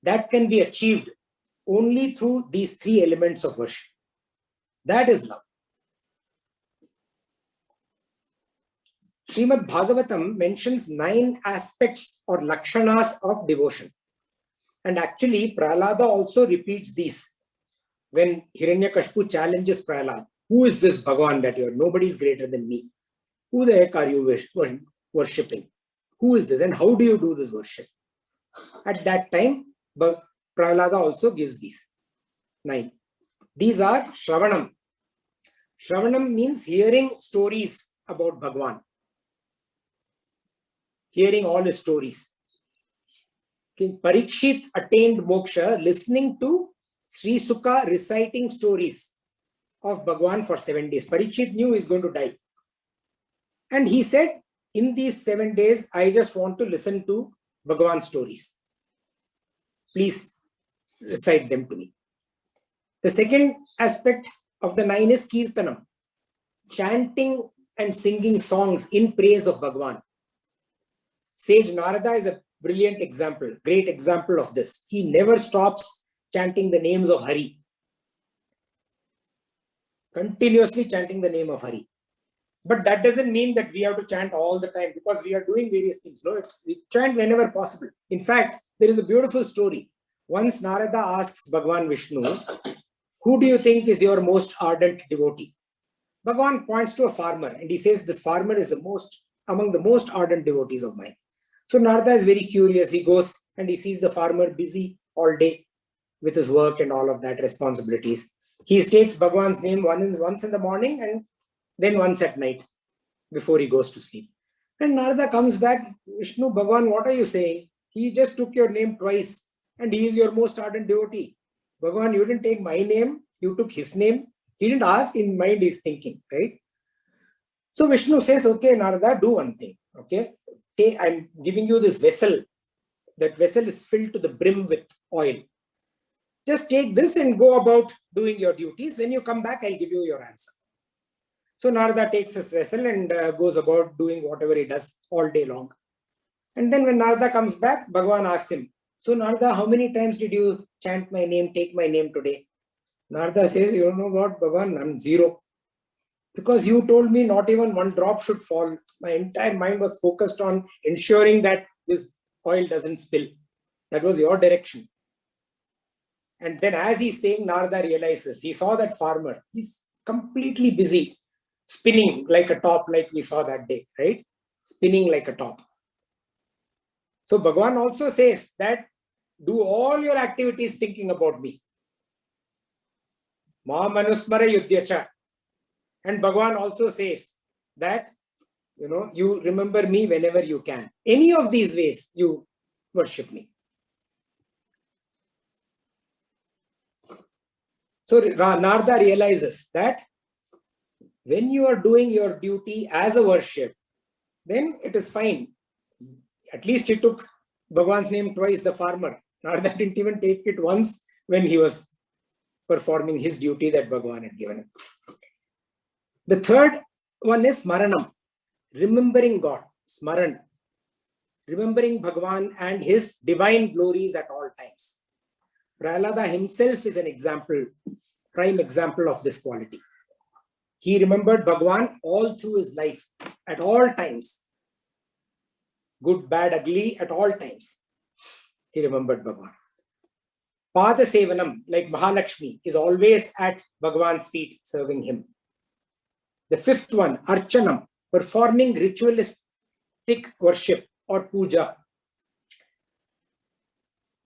that can be achieved only through these three elements of worship. That is love. Srimad Bhagavatam mentions 9 aspects or lakshanas of devotion. And actually, Prahlada also repeats these. When Hiranyakashipu challenges Prahlad, who is this Bhagavan that you are? Nobody is greater than me. Who the heck are you worshipping? Who is this? And how do you do this worship? At that time, Prahlada also gives these 9. These are Shravanam. Shravanam means hearing stories about Bhagavan. Hearing all his stories. King Parikshit attained moksha listening to Sri Sukha reciting stories of Bhagavan for 7 days. Parikshit knew he is going to die. And he said, in these 7 days, I just want to listen to Bhagavan stories. Please recite them to me. The second aspect of the 9 is Kirtanam. Chanting and singing songs in praise of Bhagavan. Sage Narada is a brilliant example, great example of this. He never stops chanting the names of Hari. Continuously chanting the name of Hari. But that doesn't mean that we have to chant all the time because we are doing various things. No, we chant whenever possible. In fact, there is a beautiful story. Once Narada asks Bhagavan Vishnu, who do you think is your most ardent devotee? Bhagavan points to a farmer and he says, this farmer is among the most ardent devotees of mine. So Narada is very curious. He goes and he sees the farmer busy all day with his work and all of that responsibilities. He takes Bhagavan's name once in the morning and then once at night before he goes to sleep. And Narada comes back, Vishnu, Bhagavan, what are you saying? He just took your name twice and he is your most ardent devotee. Bhagavan, you didn't take my name, you took his name. He didn't ask, in mind he's thinking, right? So Vishnu says, okay, Narada, do one thing, okay? I'm giving you this vessel. That vessel is filled to the brim with oil. Just take this and go about doing your duties. When you come back, I'll give you your answer. So Narada takes his vessel and goes about doing whatever he does all day long. And then when Narada comes back, Bhagavan asks him, so Narada, how many times did you chant my name, take my name today? Narada says, you know what, Bhagavan, none, 0. Because you told me not even one drop should fall. My entire mind was focused on ensuring that this oil doesn't spill. That was your direction. And then as he's saying, Narada realizes, he saw that farmer. He's completely busy, spinning like a top like we saw that day, right? Spinning like a top. So Bhagavan also says that do all your activities thinking about me. Ma manusmara yudhyacha. And Bhagavan also says that, you remember me whenever you can. Any of these ways you worship me. So Narada realizes that when you are doing your duty as a worship, then it is fine. At least he took Bhagavan's name twice, the farmer. Narada didn't even take it once when he was performing his duty that Bhagavan had given him. The third one is Smaranam, remembering God, Smaran, remembering Bhagavan and his divine glories at all times. Prahlada himself is an example, prime example of this quality. He remembered Bhagavan all through his life, at all times. Good, bad, ugly, at all times. He remembered Bhagavan. Pada Sevanam, like Mahalakshmi, is always at Bhagavan's feet serving him. The fifth one, Archanam, performing ritualistic worship or puja.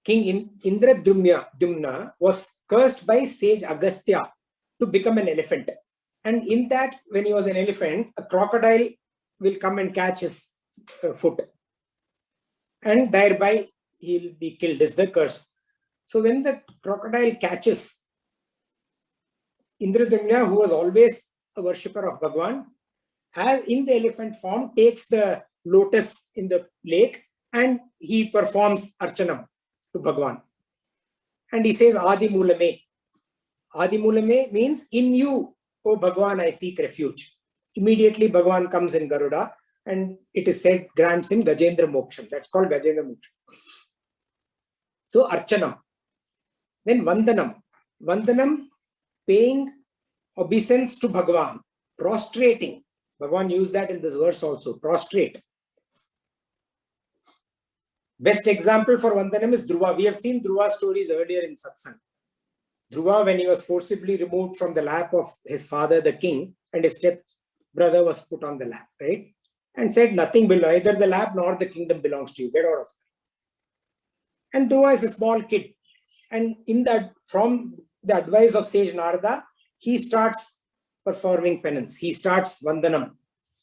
King Indradyumna was cursed by sage Agastya to become an elephant. And in that, when he was an elephant, a crocodile will come and catch his foot. And thereby he'll be killed, is the curse. So when the crocodile catches Indradyumna, who was always a worshipper of Bhagavan, as in the elephant form, takes the lotus in the lake and he performs Archanam to Bhagwan. And he says, Adi Mulame. Adi Mulame means, in you, O Bhagwan, I seek refuge. Immediately Bhagwan comes in Garuda, and it is said grants him Gajendra Moksham. That's called Gajendra Moksham. So Archanam. Then Vandanam. Vandanam, paying obeisance to Bhagwan, prostrating. Bhagwan used that in this verse also, prostrate. Best example for Vandanam is Dhruva. We have seen Dhruva stories earlier in Satsang. Dhruva, when he was forcibly removed from the lap of his father, the king, and his step-brother was put on the lap, right? And said, nothing below, either the lap nor the kingdom belongs to you. Get out of there. And Dhruva is a small kid. And in that, from the advice of sage Narada, he starts performing penance. He starts Vandanam,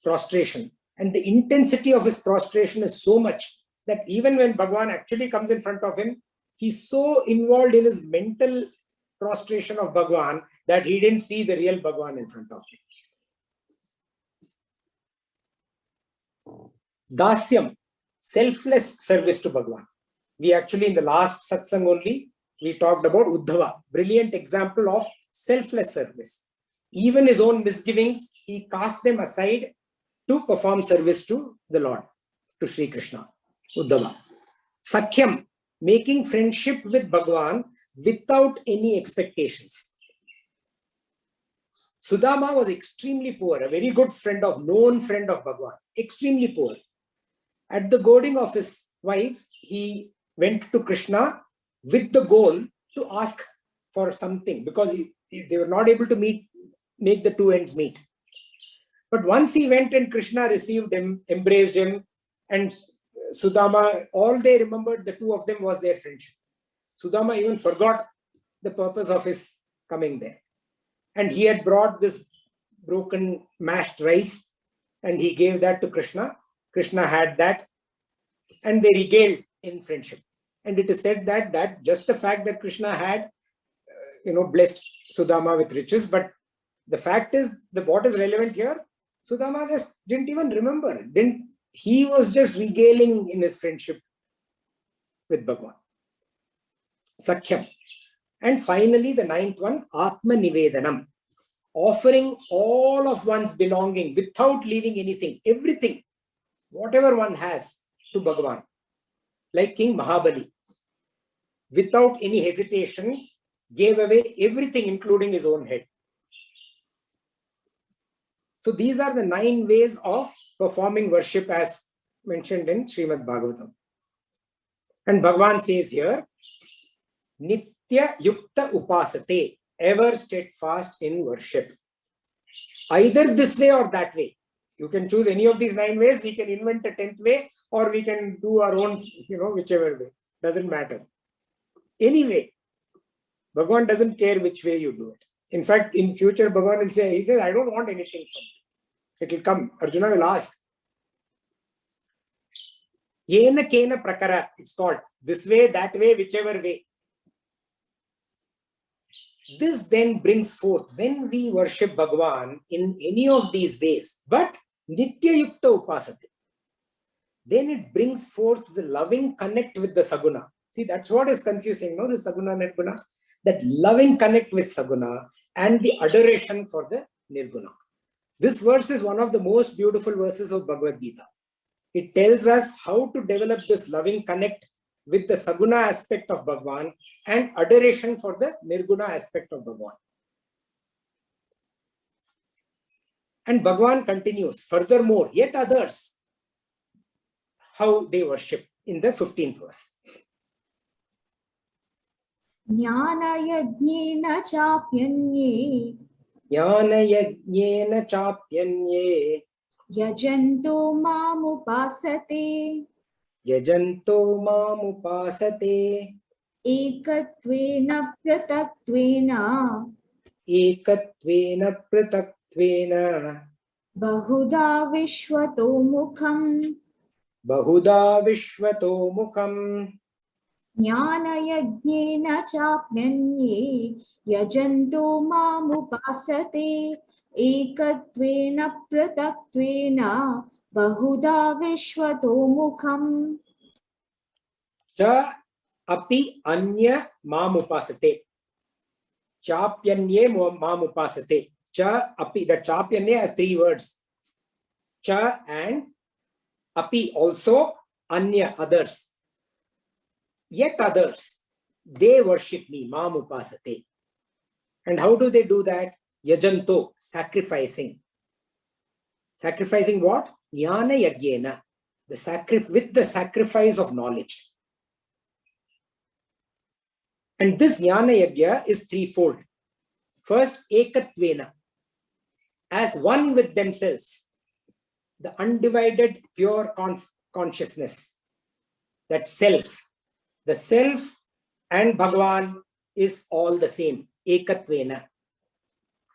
prostration. And the intensity of his prostration is so much that even when Bhagwan actually comes in front of him, he's so involved in his mental prostration of Bhagwan that he didn't see the real Bhagwan in front of him. Dasyam, selfless service to Bhagwan. We actually, in the last satsang only, we talked about Uddhava, brilliant example of selfless service. Even his own misgivings, he cast them aside to perform service to the Lord, to Sri Krishna, Uddhava. Sakhyam, making friendship with Bhagwan without any expectations. Sudama was extremely poor, a very good friend of, known friend of Bhagwan, extremely poor. At the goading of his wife, he went to Krishna with the goal to ask for something, because they were not able to make the two ends meet. But once he went and Krishna received him, embraced him, and Sudama, all they remembered, the two of them, was their friendship. Sudama even forgot the purpose of his coming there. And he had brought this broken mashed rice and he gave that to Krishna. Krishna had that and they regaled in friendship. And it is said that just the fact that Krishna had, blessed Sudama with riches, but the fact is that what is relevant here, Sudama just didn't even remember. He was just regaling in his friendship with Bhagwan. Sakhyam. And finally, the ninth one, Atma Nivedanam. Offering all of one's belonging without leaving anything, everything, whatever one has, to Bhagwan. Like King Mahabali. Without any hesitation, gave away everything, including his own head. So these are the 9 ways of performing worship as mentioned in Srimad Bhagavatam. And Bhagwan says here, Nitya Yukta Upasate, ever steadfast in worship. Either this way or that way. You can choose any of these 9 ways. We can invent a 10th way, or we can do our own, whichever way. Doesn't matter. Anyway, Bhagwan doesn't care which way you do it. In fact, in future, Bhagwan will say, he says, I don't want anything from you. It will come. Arjuna will ask. Yena kena prakara, it's called. This way, that way, whichever way. This then brings forth, when we worship Bhagwan in any of these ways, but Nitya Yukta Upasate, then it brings forth the loving connect with the Saguna. See, that's what is confusing, no? The Saguna Nirguna. That loving connect with Saguna and the adoration for the Nirguna. This verse is one of the most beautiful verses of Bhagavad Gita. It tells us how to develop this loving connect with the Saguna aspect of Bhagwan and adoration for the Nirguna aspect of Bhagwan. And Bhagwan continues, furthermore, yet others, how they worship in the 15th verse. Jnana yajnena chapyanye yajanto mamupasate ekatvena pratatvena bahuda vishwato mukham. ज्ञानयज्ञेन चाप्यन्ये यजन्तो मामुपासते एकत्वेन पृथक्त्वेन बहुधा विश्वतो मुखम् Cha api anya mam upasate. Chapyanye mam upasate. Cha api, the chapyanye has three words. Cha and api also, anya others. Yet others, they worship me, mam upasate. And how do they do that? Yajanto, sacrificing. Sacrificing what? Jnana yagyena, with the sacrifice of knowledge. And this jnana yagya is threefold. First, ekatvena, as one with themselves, the undivided pure consciousness, that self. The self and Bhagavan is all the same, ekatvena.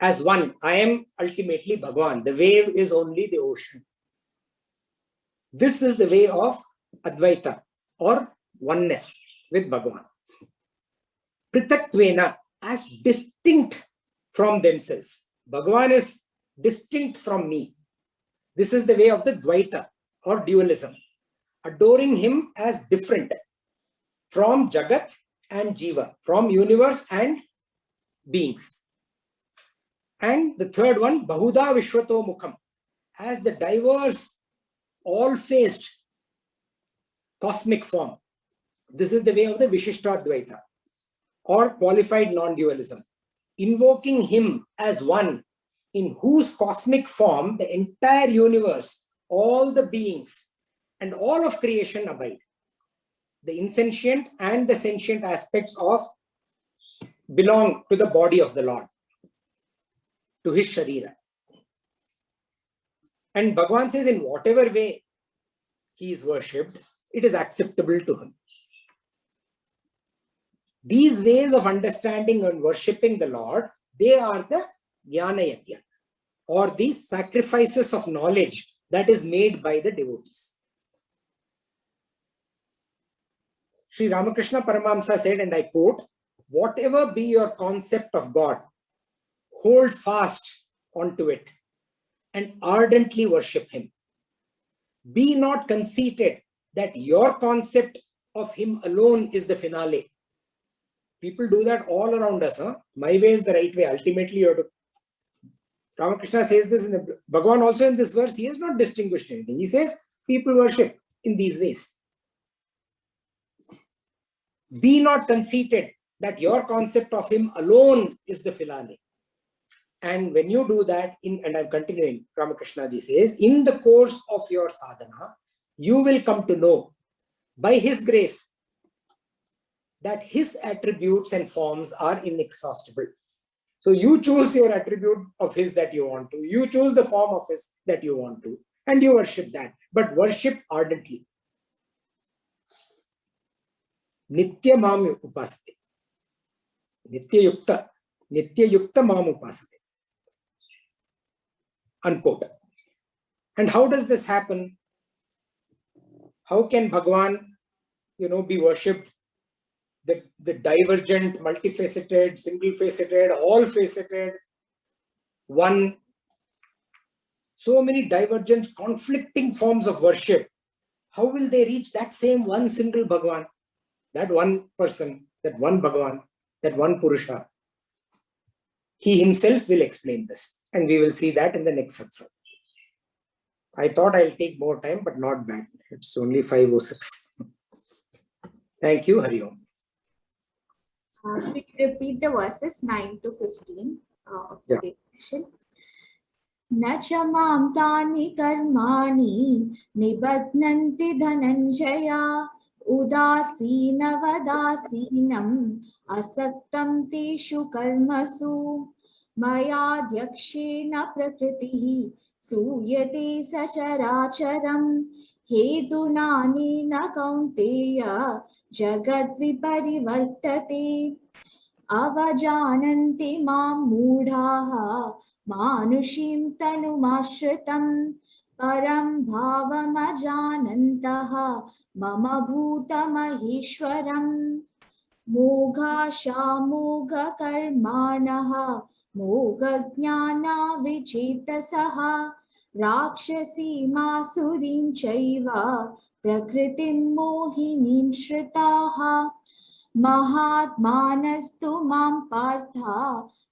As one, I am ultimately Bhagavan. The wave is only the ocean. This is the way of Advaita, or oneness with Bhagavan. Prithaktvena, as distinct from themselves. Bhagavan is distinct from me. This is the way of the Dvaita, or dualism. Adoring him as different from Jagat and Jiva, from universe and beings. And the third one, Bahuda Vishwato Mukham, as the diverse, all-faced cosmic form. This is the way of the Vishishtadvaita, or qualified non-dualism. Invoking him as one in whose cosmic form the entire universe, all the beings, and all of creation abide. The insentient and the sentient aspects of belong to the body of the Lord, to his Sharira. And Bhagavan says, in whatever way he is worshipped, it is acceptable to him. These ways of understanding and worshipping the Lord, they are the Jnana Yajna, or the sacrifices of knowledge that is made by the devotees. Sri Ramakrishna Paramahamsa said, and I quote, "Whatever be your concept of God, hold fast onto it and ardently worship him. Be not conceited that your concept of him alone is the finale." People do that all around us. My way is the right way. Ultimately, you have to. Ramakrishna says this in the Bhagavan also in this verse. He has not distinguished anything. He says people worship in these ways. Be not conceited that your concept of him alone is the finale. And when you do that, and I'm continuing, Ramakrishna ji says, in the course of your sadhana, you will come to know by his grace that his attributes and forms are inexhaustible. So you choose your attribute of his that you want to, you choose the form of his that you want to, and you worship that, but worship ardently. Nitya mam upasate. Nitya yukta mam upasate. Unquote. And how does this happen? How can Bhagavan, be worshipped? The divergent, multifaceted, single-faceted, all-faceted, one. So many divergent, conflicting forms of worship. How will they reach that same one single Bhagavan? That one person, that one Bhagavan, that one Purusha. He himself will explain this. And we will see that in the next satsang. I thought I'll take more time, but not bad. It's only 5:06. Thank you. Hari Om. We repeat the verses 9 to 15 of Yeah. the session. न च मां तानि कर्माणि निबध्नन्ति धनञ्जय उदासीनवदासीनम् असक्तं तेषु कर्मसु मयाध्यक्षेण प्रकृतिः सूयते सचराचरम् हेतुनानेन कौन्तेय जगद्विपरिवर्तते अवजानन्ति मां मूढाः मानुषीं तनुमाश्रितं परं भावमजानन्तः मम भूतमहेश्वरम् मोघाशामोघकर्माणः मोघज्ञानाविचेतसः राक्षसीमासुरीं चैव प्रकृतिं मोहिनीं श्रिताः महात्मानस्तु मां पार्था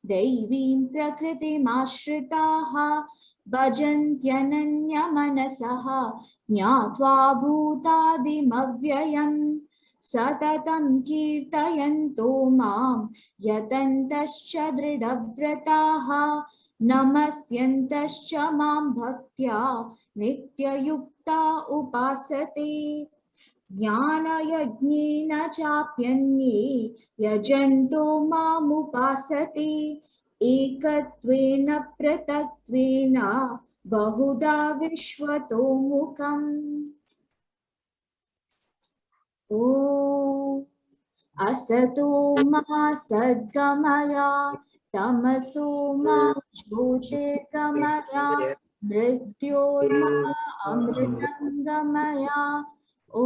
दैवीं प्रकृतिमाश्रिताः भजन्त्यनन्यमनसः ज्ञात्वा भूतादिमव्ययम् सततं कीर्तयन्तो मां यतन्तश्च दृढव्रताः नमस्यन्तश्च मां भक्त्या नित्ययुक्ता उपासते ज्ञानयज्ञेन चाप्यन्ये यजन्तो मामुपासते एकत्वेन पृथक्त्वेन बहुधा विश्वतो मुखम् ॐ असतो मा सद्गमय तमसो मा ज्योतिर्गमय मृत्योर्मा अमृतं गमय ॐ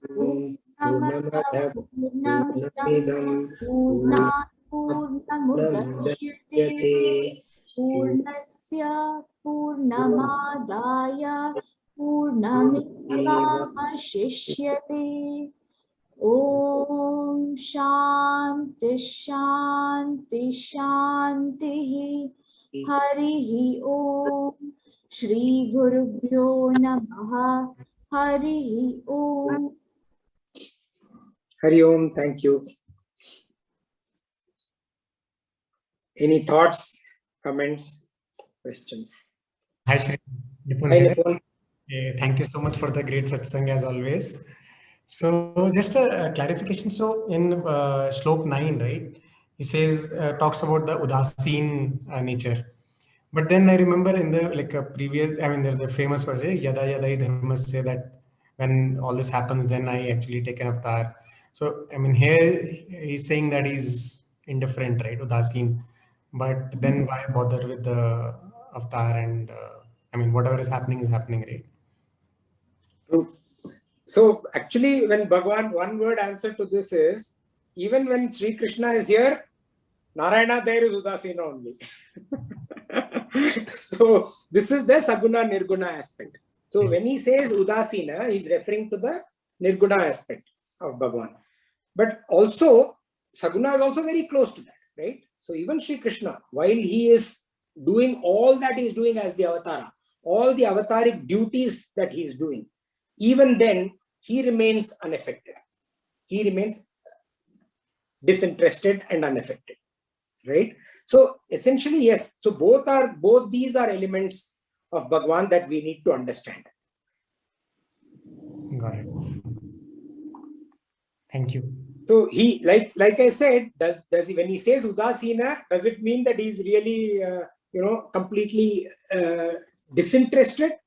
पूर्णमदः पूर्णमिदं पूर्णात् पूर्णमुदच्यते पूर्णस्य पूर्णमादाय पूर्णमेवावशिष्यते ॐ शान्ति शान्ति शान्तिः हरिः ॐ श्री गुरुभ्यो नमः हरिः ॐ Hari Om, thank you. Any thoughts, comments, questions? Hi, Shri. Nipun Hi, here. Nipun. Thank you so much for the great satsang as always. So just a clarification. So in Shlok 9, right, he says, talks about the Udasin nature. But then I remember in the previous, I mean, there's a famous verse, Yada Yada hi dharmasya, that when all this happens, then I actually take an avatar. So, I mean, here he's saying that he's indifferent, right? Udasin. But then why bother with the avatar and, I mean, whatever is happening, right? True. So actually, when Bhagavan, one word answer to this is, even when Sri Krishna is here, Narayana there is Udasina only. So this is the Saguna Nirguna aspect. So when he says Udasina, he's referring to the Nirguna aspect of Bhagavan. But also, Saguna is also very close to that, right? So even Sri Krishna, while he is doing all that he is doing as the Avatara, all the avataric duties that he is doing, even then, he remains unaffected. He remains disinterested and unaffected, right? So essentially, yes. So both these are elements of Bhagavan that we need to understand. Got it. Thank you. So he, like I said, does he, when he says Udasina, does it mean that he's really completely disinterested?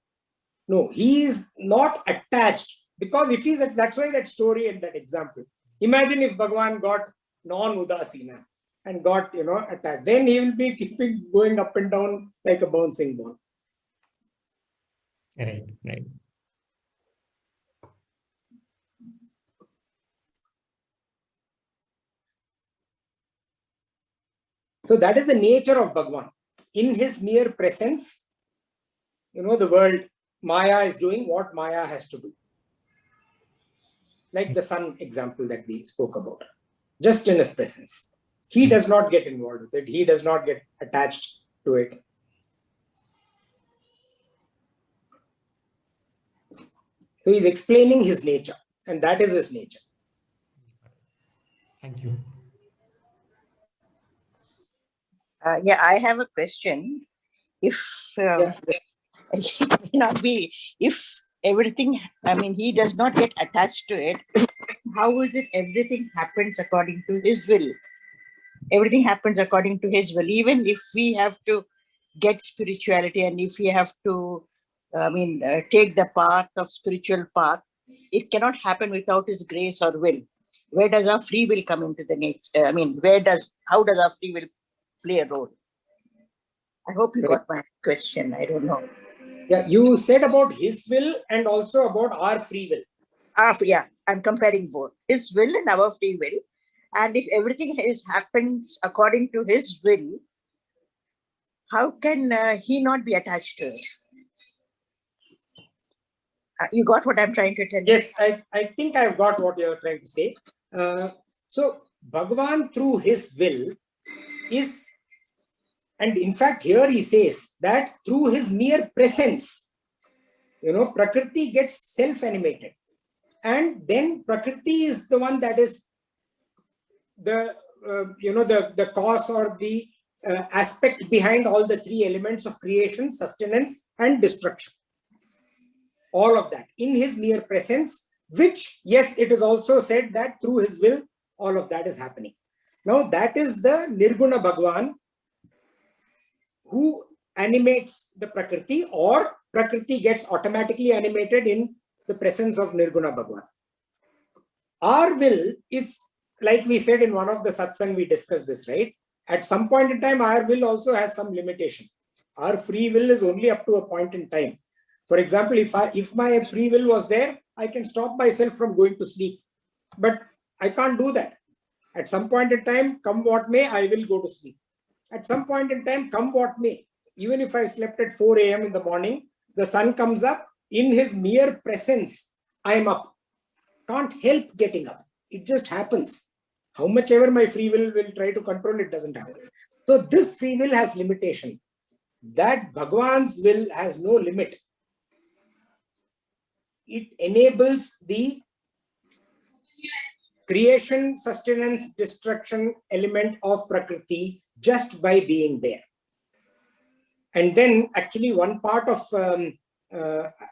No, he is not attached, because if he's that's why that story and that example. Imagine if Bhagavan got non-Udasina and got attached, then he will be keeping going up and down like a bouncing ball. Right. So that is the nature of Bhagavan. In his mere presence, the world, Maya is doing what Maya has to do. Like the sun example that we spoke about. Just in his presence. He does not get involved with it. He does not get attached to it. So he's explaining his nature, and that is his nature. Thank you. Yeah, I have a question. If it cannot be, if everything, I mean, he does not get attached to it, how is it everything happens according to his will? Everything happens according to his will. Even if we have to get spirituality and if we have to, take the path of spiritual path, it cannot happen without his grace or will. Where does our free will come into the nature? How does our free will play a role? I hope you got my question. I don't know. Yeah, you said about his will and also about our free will. Yeah, I'm comparing both his will and our free will. And if everything happens according to his will, how can he not be attached to it? You got what I'm trying to tell you? Yes, I think I've got what you're trying to say. So Bhagavan through his will is, and in fact here he says that through his mere presence, Prakriti gets self-animated. And then Prakriti is the one that is the, the cause or the aspect behind all the three elements of creation, sustenance, and destruction. All of that in his mere presence, which, yes, it is also said that through his will, all of that is happening. Now, that is the Nirguna Bhagavan who animates the Prakriti, or Prakriti gets automatically animated in the presence of Nirguna Bhagavan. Our will is, like we said in one of the satsang, we discussed this, right? At some point in time, our will also has some limitation. Our free will is only up to a point in time. For example, if my free will was there, I can stop myself from going to sleep. But I can't do that. At some point in time, come what may, I will go to sleep. At some point in time, come what may, even if I slept at 4 a.m. in the morning, the sun comes up, in his mere presence, I am up. Can't help getting up. It just happens. How much ever my free will try to control, it doesn't happen. So this free will has limitation. That Bhagwan's will has no limit. It enables the creation, sustenance, destruction element of Prakriti just by being there. And then actually one part of,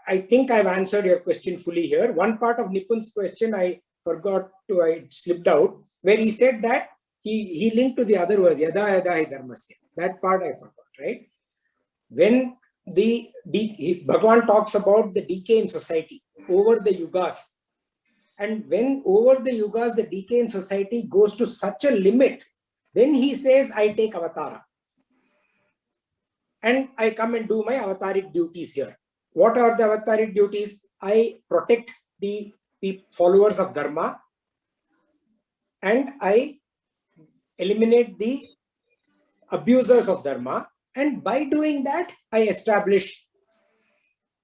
I think I've answered your question fully here. One part of Nipun's question I forgot to, I slipped out, where he said that he linked to the other words, yada yada hi dharmasya. That part I forgot, right? When Bhagavan talks about the decay in society over the yugas, and when over the yugas the decay in society goes to such a limit, then he says, I take avatara and I come and do my avataric duties here. What are the avataric duties? I protect the followers of dharma and I eliminate the abusers of dharma, and by doing that I establish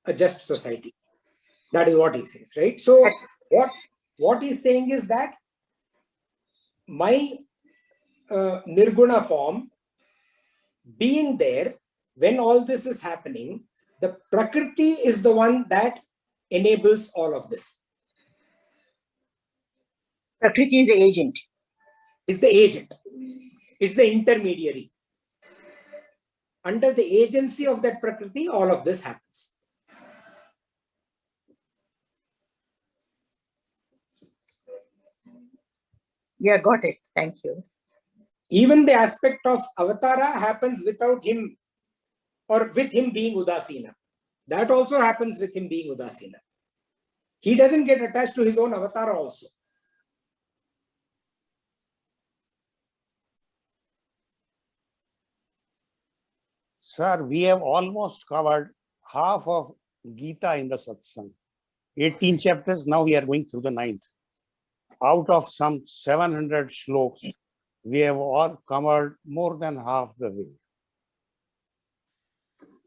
a just society. That is what he says, right? So what he's saying is that my Nirguna form being there when all this is happening, the Prakriti is the one that enables all of this. Prakriti is the agent. Is the agent. It's the intermediary. Under the agency of that Prakriti, all of this happens. Yeah, got it. Thank you. Even the aspect of avatara happens without him or with him being Udasina. That also happens with him being Udasina. He doesn't get attached to his own avatar also. Sir, we have almost covered half of Gita in the satsang. 18 chapters, now we are going through the 9th. Out of some 700 shloks, we have all covered more than half the way.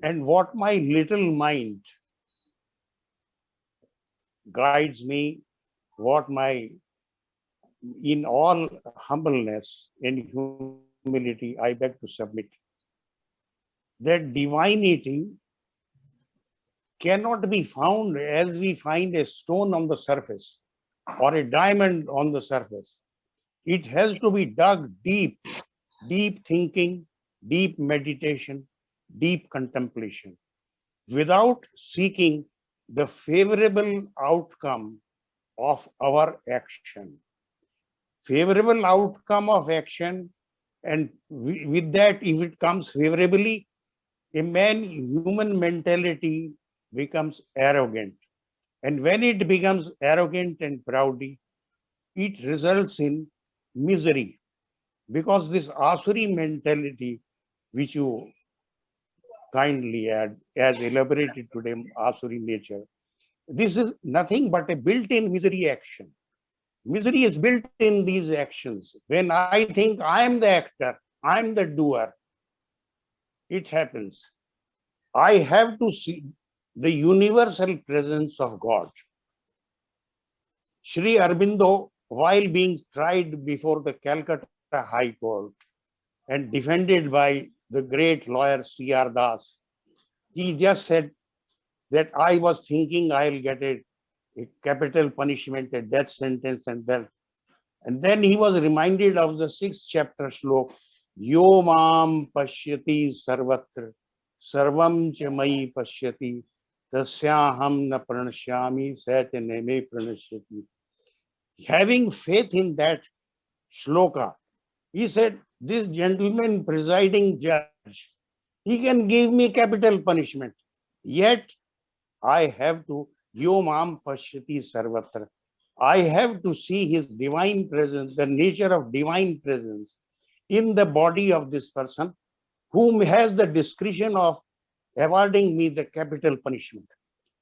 And what my little mind guides me, what my, in all humbleness and humility, I beg to submit, that divine eating cannot be found as we find a stone on the surface or a diamond on the surface. It has to be dug deep, deep thinking, deep meditation, deep contemplation, without seeking the favorable outcome of our action. Favorable outcome of action, and with that, if it comes favorably, a man, human mentality becomes arrogant. And when it becomes arrogant and proudy, it results in misery. Because this Asuri mentality, which you kindly add, as elaborated today, Asuri nature. This is nothing but a built-in misery action. Misery is built in these actions. When I think I am the actor, I am the doer, it happens. I have to see the universal presence of God. Sri Aurobindo, while being tried before the Calcutta High Court and defended by the great lawyer C.R. Das, he just said that I was thinking I'll get a capital punishment, a death sentence, and then he was reminded of the 6th chapter slok, Yo mam pashyati sarvatra, sarvam cha mai pashyati, tasyaham na pranashyami, satyane me pranashyati. Having faith in that shloka, he said, this gentleman presiding judge, he can give me capital punishment. Yet I have to, Yo mam pashyati sarvatra. I have to see his divine presence, the nature of divine presence in the body of this person whom has the discretion of awarding me the capital punishment.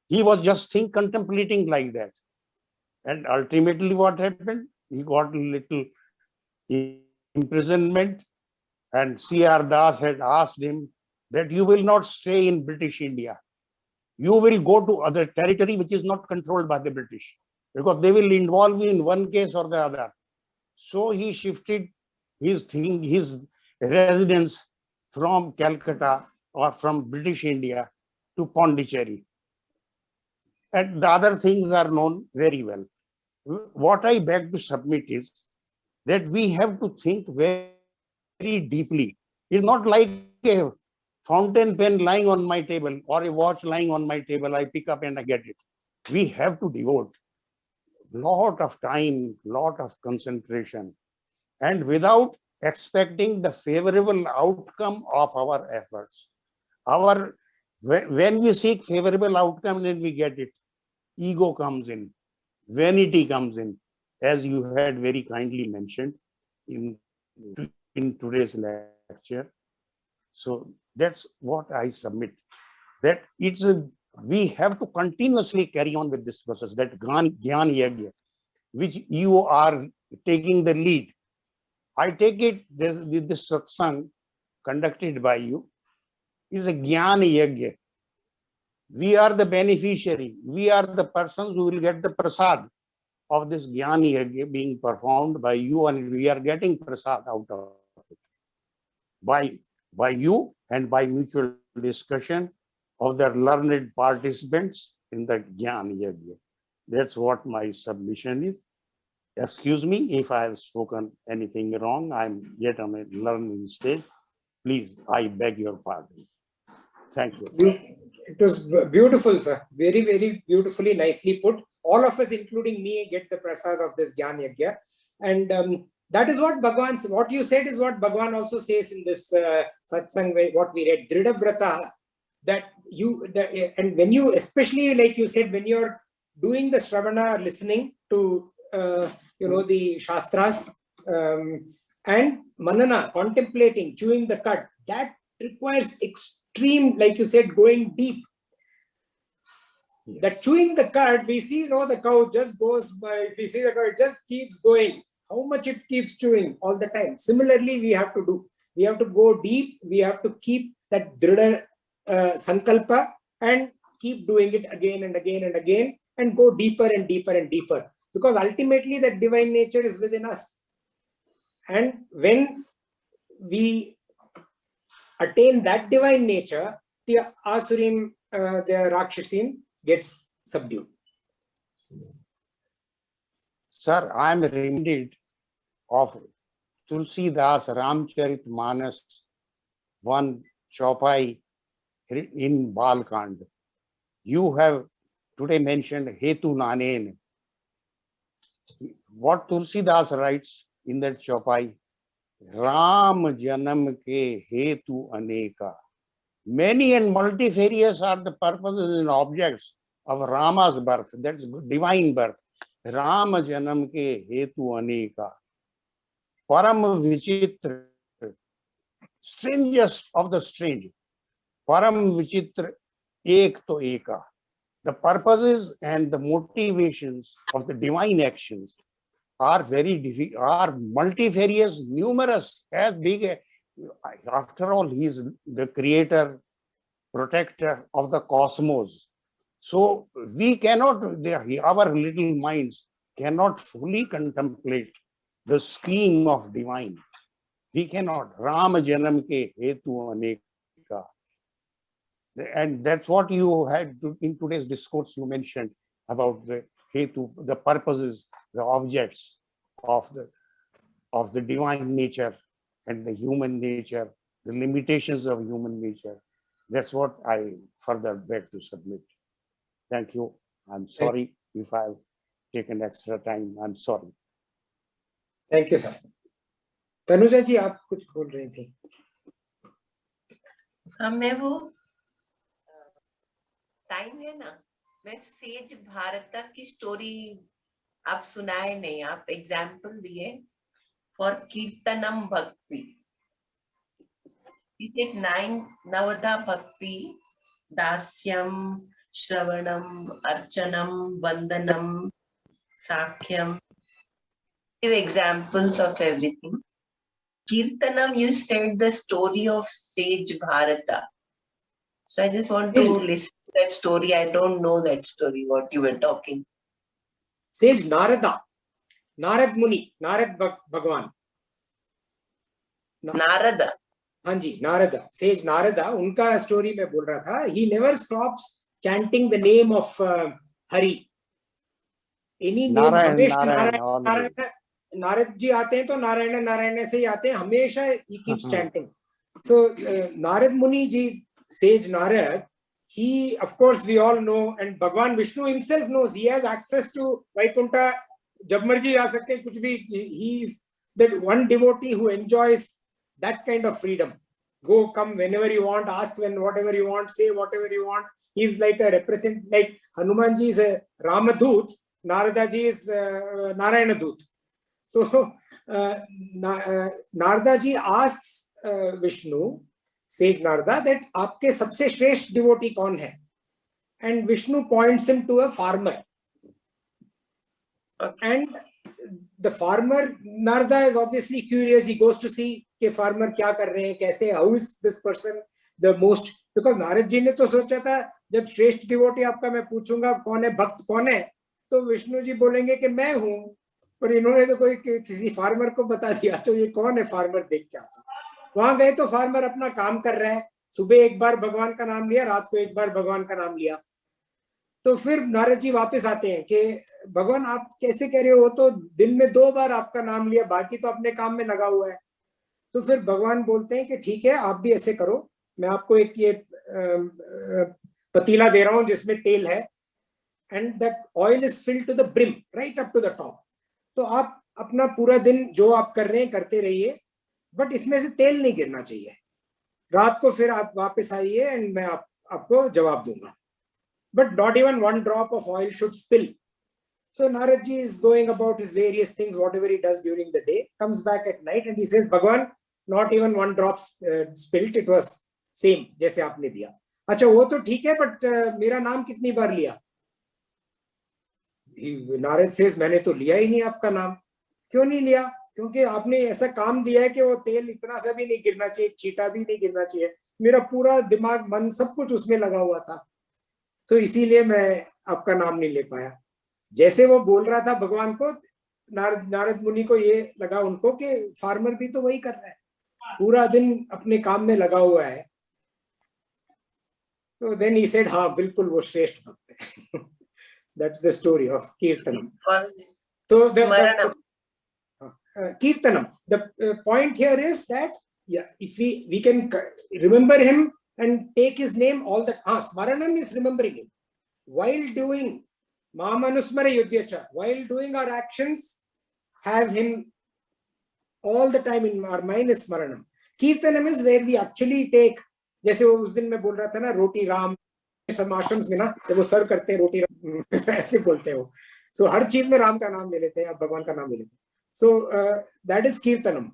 He was just contemplating like that. And ultimately what happened? He got a little imprisonment, and C.R. Das had asked him that you will not stay in British India. You will go to other territory which is not controlled by the British, because they will involve you in one case or the other. So he shifted his residence from Calcutta or from British India to Pondicherry. And the other things are known very well. What I beg to submit is that we have to think very deeply. It's not like a fountain pen lying on my table or a watch lying on my table, I pick up and I get it. We have to devote lot of time, lot of concentration, and without expecting the favorable outcome of our efforts. When we seek favorable outcome and we get it, ego comes in, vanity comes in, as you had very kindly mentioned in today's lecture. So that's what I submit, that we have to continuously carry on with this process, that Gyan Yagya, which you are taking the lead. I take it this satsang conducted by you is a Gyan Yagya. We are the beneficiary. We are the persons who will get the prasad of this Gyan Yagya being performed by you, and we are getting prasad out of it. By you and by mutual discussion of the learned participants in the Gyan Yagya. That's what my submission is. Excuse me if I have spoken anything wrong. I'm yet on a learning stage. Please, I beg your pardon. Thank you. It was beautiful, sir. Very, very beautifully, nicely put. All of us, including me, get the prasad of this Gyan Yagya. And that is what what you said is what Bhagwan also says in this satsang, what we read, Drida Vrata, and when you, especially like you said, when you're doing the Shravana, listening to, the Shastras, and Manana, contemplating, chewing the cud, that requires extreme, like you said, going deep. Yes. That chewing the cud, we see, the cow just goes by, if we see the cow, it just keeps going. How much it keeps chewing all the time. Similarly, we have to go deep. We have to keep that drida sankalpa and keep doing it again and again and again, and go deeper and deeper and deeper. Because ultimately that divine nature is within us. And when we attain that divine nature, the Asurim, the Rakshasim gets subdued. Sir, I am reminded of Tulsidas Ramcharit Manas, one Chaupai in Balkand. You have today mentioned Hetu Nanen. What Tulsidas writes in that Chaupai, Ram Janam ke Hetu Aneka. Many and multifarious are the purposes and objects of Rama's birth, that's divine birth. Ram Janam ke Hetu Aneka. Param Vichitra, strangest of the strange. Param Vichitra Ek to Eka. The purposes and the motivations of the divine actions are are multifarious, numerous, as big. After all, he is the creator, protector of the cosmos. So we cannot, our little minds cannot fully contemplate the scheme of divine. We cannot. Rama Janam ke hetu aneka. And that's what you had in today's discourse. You mentioned about the hetu, the purposes, the objects of the divine nature and the human nature, the limitations of human nature. That's what I further beg to submit. Thank you. I'm sorry if I've taken extra time. I'm sorry. Thank you, sir. Tanuja जी, आप कुछ बोल रही थी? हाँ, मैं वो time है ना, मैं सेज भारत की स्टोरी आप सुनाए नहीं, आप एग्जाम्पल दिए फॉर कीर्तनम भक्ति. Is it 9 Navada Bhakti, Dasyam, Shravanam, Archanam, Vandanam, Sakhyam? Give examples of everything. Kirtanam, you said the story of Sage Bharata. So I just want to listen to that story. I don't know that story, what you were talking. Sage Narada, Narad Muni, Narad Bhagwan. Narada. हाँ जी, Narada, says Narada, उनका story मैं बोल रहा था. He never stops chanting the name of Hari. Any name, हमेशा नारायण, नारद जी आते हैं तो नारायण नारायण से ही आते हैं, हमेशा he keeps chanting. So Narad Muni ji, sage Narad, he, of course we all know, and Bhagwan Vishnu himself knows, he has access to Vaikuntha, जब मर्जी आ सकते हैं, कुछ भी. He is that one devotee who enjoys that kind of freedom. Go, come whenever you want, ask when whatever you want, say whatever you want. He's like a like Hanuman ji is a Ramadut, Narada ji is Narayana Dut. So Narada ji asks Vishnu, sage Narada, that आपके सबसे श्रेष्ठ devotee कौन है? And Vishnu points him to a farmer. And the farmer, Narada is obviously curious. He goes to see कि farmer क्या कर रहे हैं, कैसे, how is this person the most, because Narad ji ने तो सोचा था जब श्रेष्ठ डिवोटी आपका मैं पूछूंगा कौन है, भक्त कौन है, तो विष्णु जी बोलेंगे कि मैं हूं, पर इन्होंने तो कोई किसी फार्मर को बता दिया, तो ये कौन है फार्मर देख के आता. वहां गए तो फार्मर अपना काम कर रहा है, सुबह एक बार भगवान का नाम लिया, रात को एक बार भगवान का नाम लिया. तो फिर नारद जी वापस आते हैं कि भगवान आप कैसे कह रहे हो, तो दिन में 2 बार आपका नाम लिया, बाकी तो अपने काम में लगा हुआ है. तो फिर भगवान बोलते हैं कि ठीक है, आप भी ऐसे करो, मैं आपको एक ये पतीला दे रहा हूं जिसमें तेल है, and that oil is filled to the brim, right up to the top. तो आप अपना पूरा दिन जो आप कर रहे हैं करते रहिए, बट इसमें से तेल नहीं गिरना चाहिए. रात को फिर आप वापस आइए एंड मैं आपको जवाब दूंगा, but not even 1 drop of oil should spill. So Narad ji is going about his various things, whatever he does during the day, comes back at night and he says, Bhagwan, not even 1 drop spilt, it was same जैसे आपने दिया. अच्छा वो तो ठीक है, but मेरा नाम कितनी बार लिया? नारद says, मैंने तो लिया ही नहीं आपका नाम. क्यों नहीं लिया? क्योंकि आपने ऐसा काम दिया है कि वो तेल इतना सा भी नहीं गिरना चाहिए, छींटा भी नहीं गिरना चाहिए. मेरा पूरा दिमाग, मन, सब कुछ उसमें लगा हुआ था, तो इसीलिए मैं आपका नाम नहीं ले पाया. जैसे वो बोल रहा था भगवान को, नारद मुनि को ये लगा उनको कि फार्मर भी तो वही कर रहा है, पूरा दिन अपने काम में लगा हुआ है. तो देन ही सेड, हाँ बिल्कुल वो श्रेष्ठ भक्त है. That's the story of Kirtanam. So the Kirtanam, the point here is that if we can remember him and take his name all the time. Smaranam is remembering him while doing Mamanusmara Yudhyacha, while doing our actions, have him all the time in our mind is Smaranam. Kirtanam is where we actually take, जैसे वो उस दिन मैं बोल रहा था ना, रोटी राम, सब आश्रम्स में ना जब वो सर्व करते हैं रोटी राम ऐसे बोलते हैं वो. So हर चीज में राम का नाम ले लेते हैं, भगवान का नाम ले लेते हैं. So that is Kirtanam,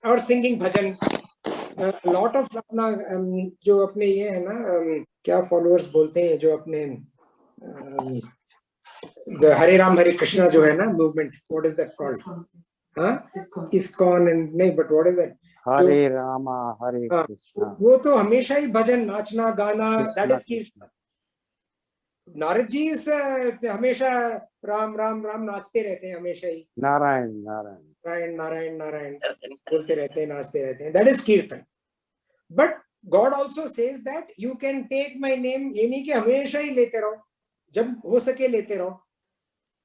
or singing bhajan. lot of अपना जो अपने ये है ना क्या followers बोलते हैं जो अपने the Hare Ram Hare Krishna जो है ना movement, what is that called? हाँ, ISKCON and नहीं, but what is that? Hare Rama, Hare Krishna. वो तो हमेशा ही भजन नाचना गाना, that is Krishna. Narad ji हमेशा राम राम राम नाचते रहते हैं हमेशा ही. Narayan, Narayan. नारायण नारायण नारायण बोलते रहते हैं, नाचते रहते हैं. That is कीर्तन. But God also says that you can take my name. ये नहीं कि हमेशा ही लेते रहो, जब हो सके लेते रहो,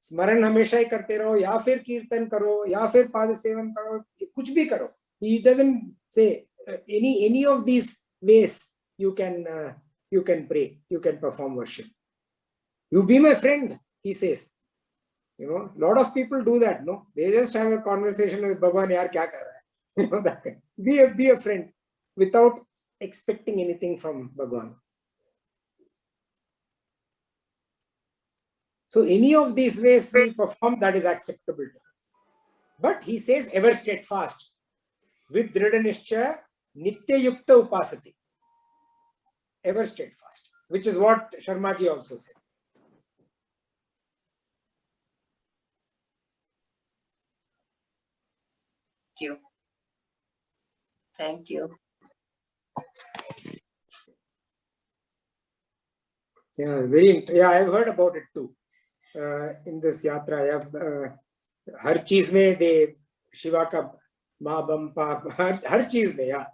स्मरण हमेशा ही करते रहो, या फिर कीर्तन करो, या फिर पाद सेवन करो, कुछ भी करो. He doesn't say any of these ways you can pray, you can perform worship. You be my friend, he says. You know, a lot of people do that. No, they just have a conversation with Bhagwan. Yaar kya kar raha hai? You know that. Be a friend without expecting anything from Bhagwan. So any of these ways we perform, that is acceptable. But he says ever steadfast with dridhanishcha nitya yukta upasati. Ever steadfast, which is what Sharma ji also said. Thank you. Yeah, I've heard about it too. In this yatra, har cheez mein de Shiva ka ma bam pa, har cheez mein, yeah.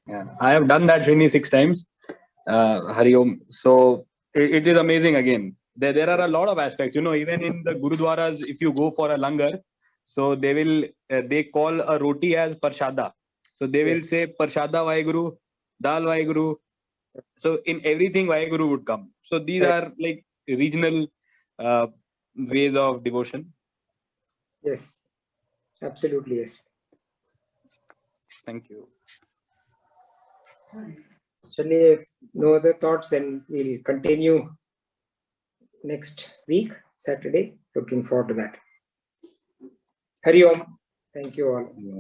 Yeah, I have done that Srini 6 times. Hari Om. So it is amazing again. There are a lot of aspects, you know, even in the Gurudwaras, if you go for a langar, so they call a roti as parshada. So they will say parshada Vaheguru, dal Vaheguru. So in everything Vaheguru would come. So these are like regional ways of devotion. Yes, absolutely, yes. Thank you. Chaliye, if no other thoughts, then we'll continue next week, Saturday. Looking forward to that. Hari Om. Thank you all.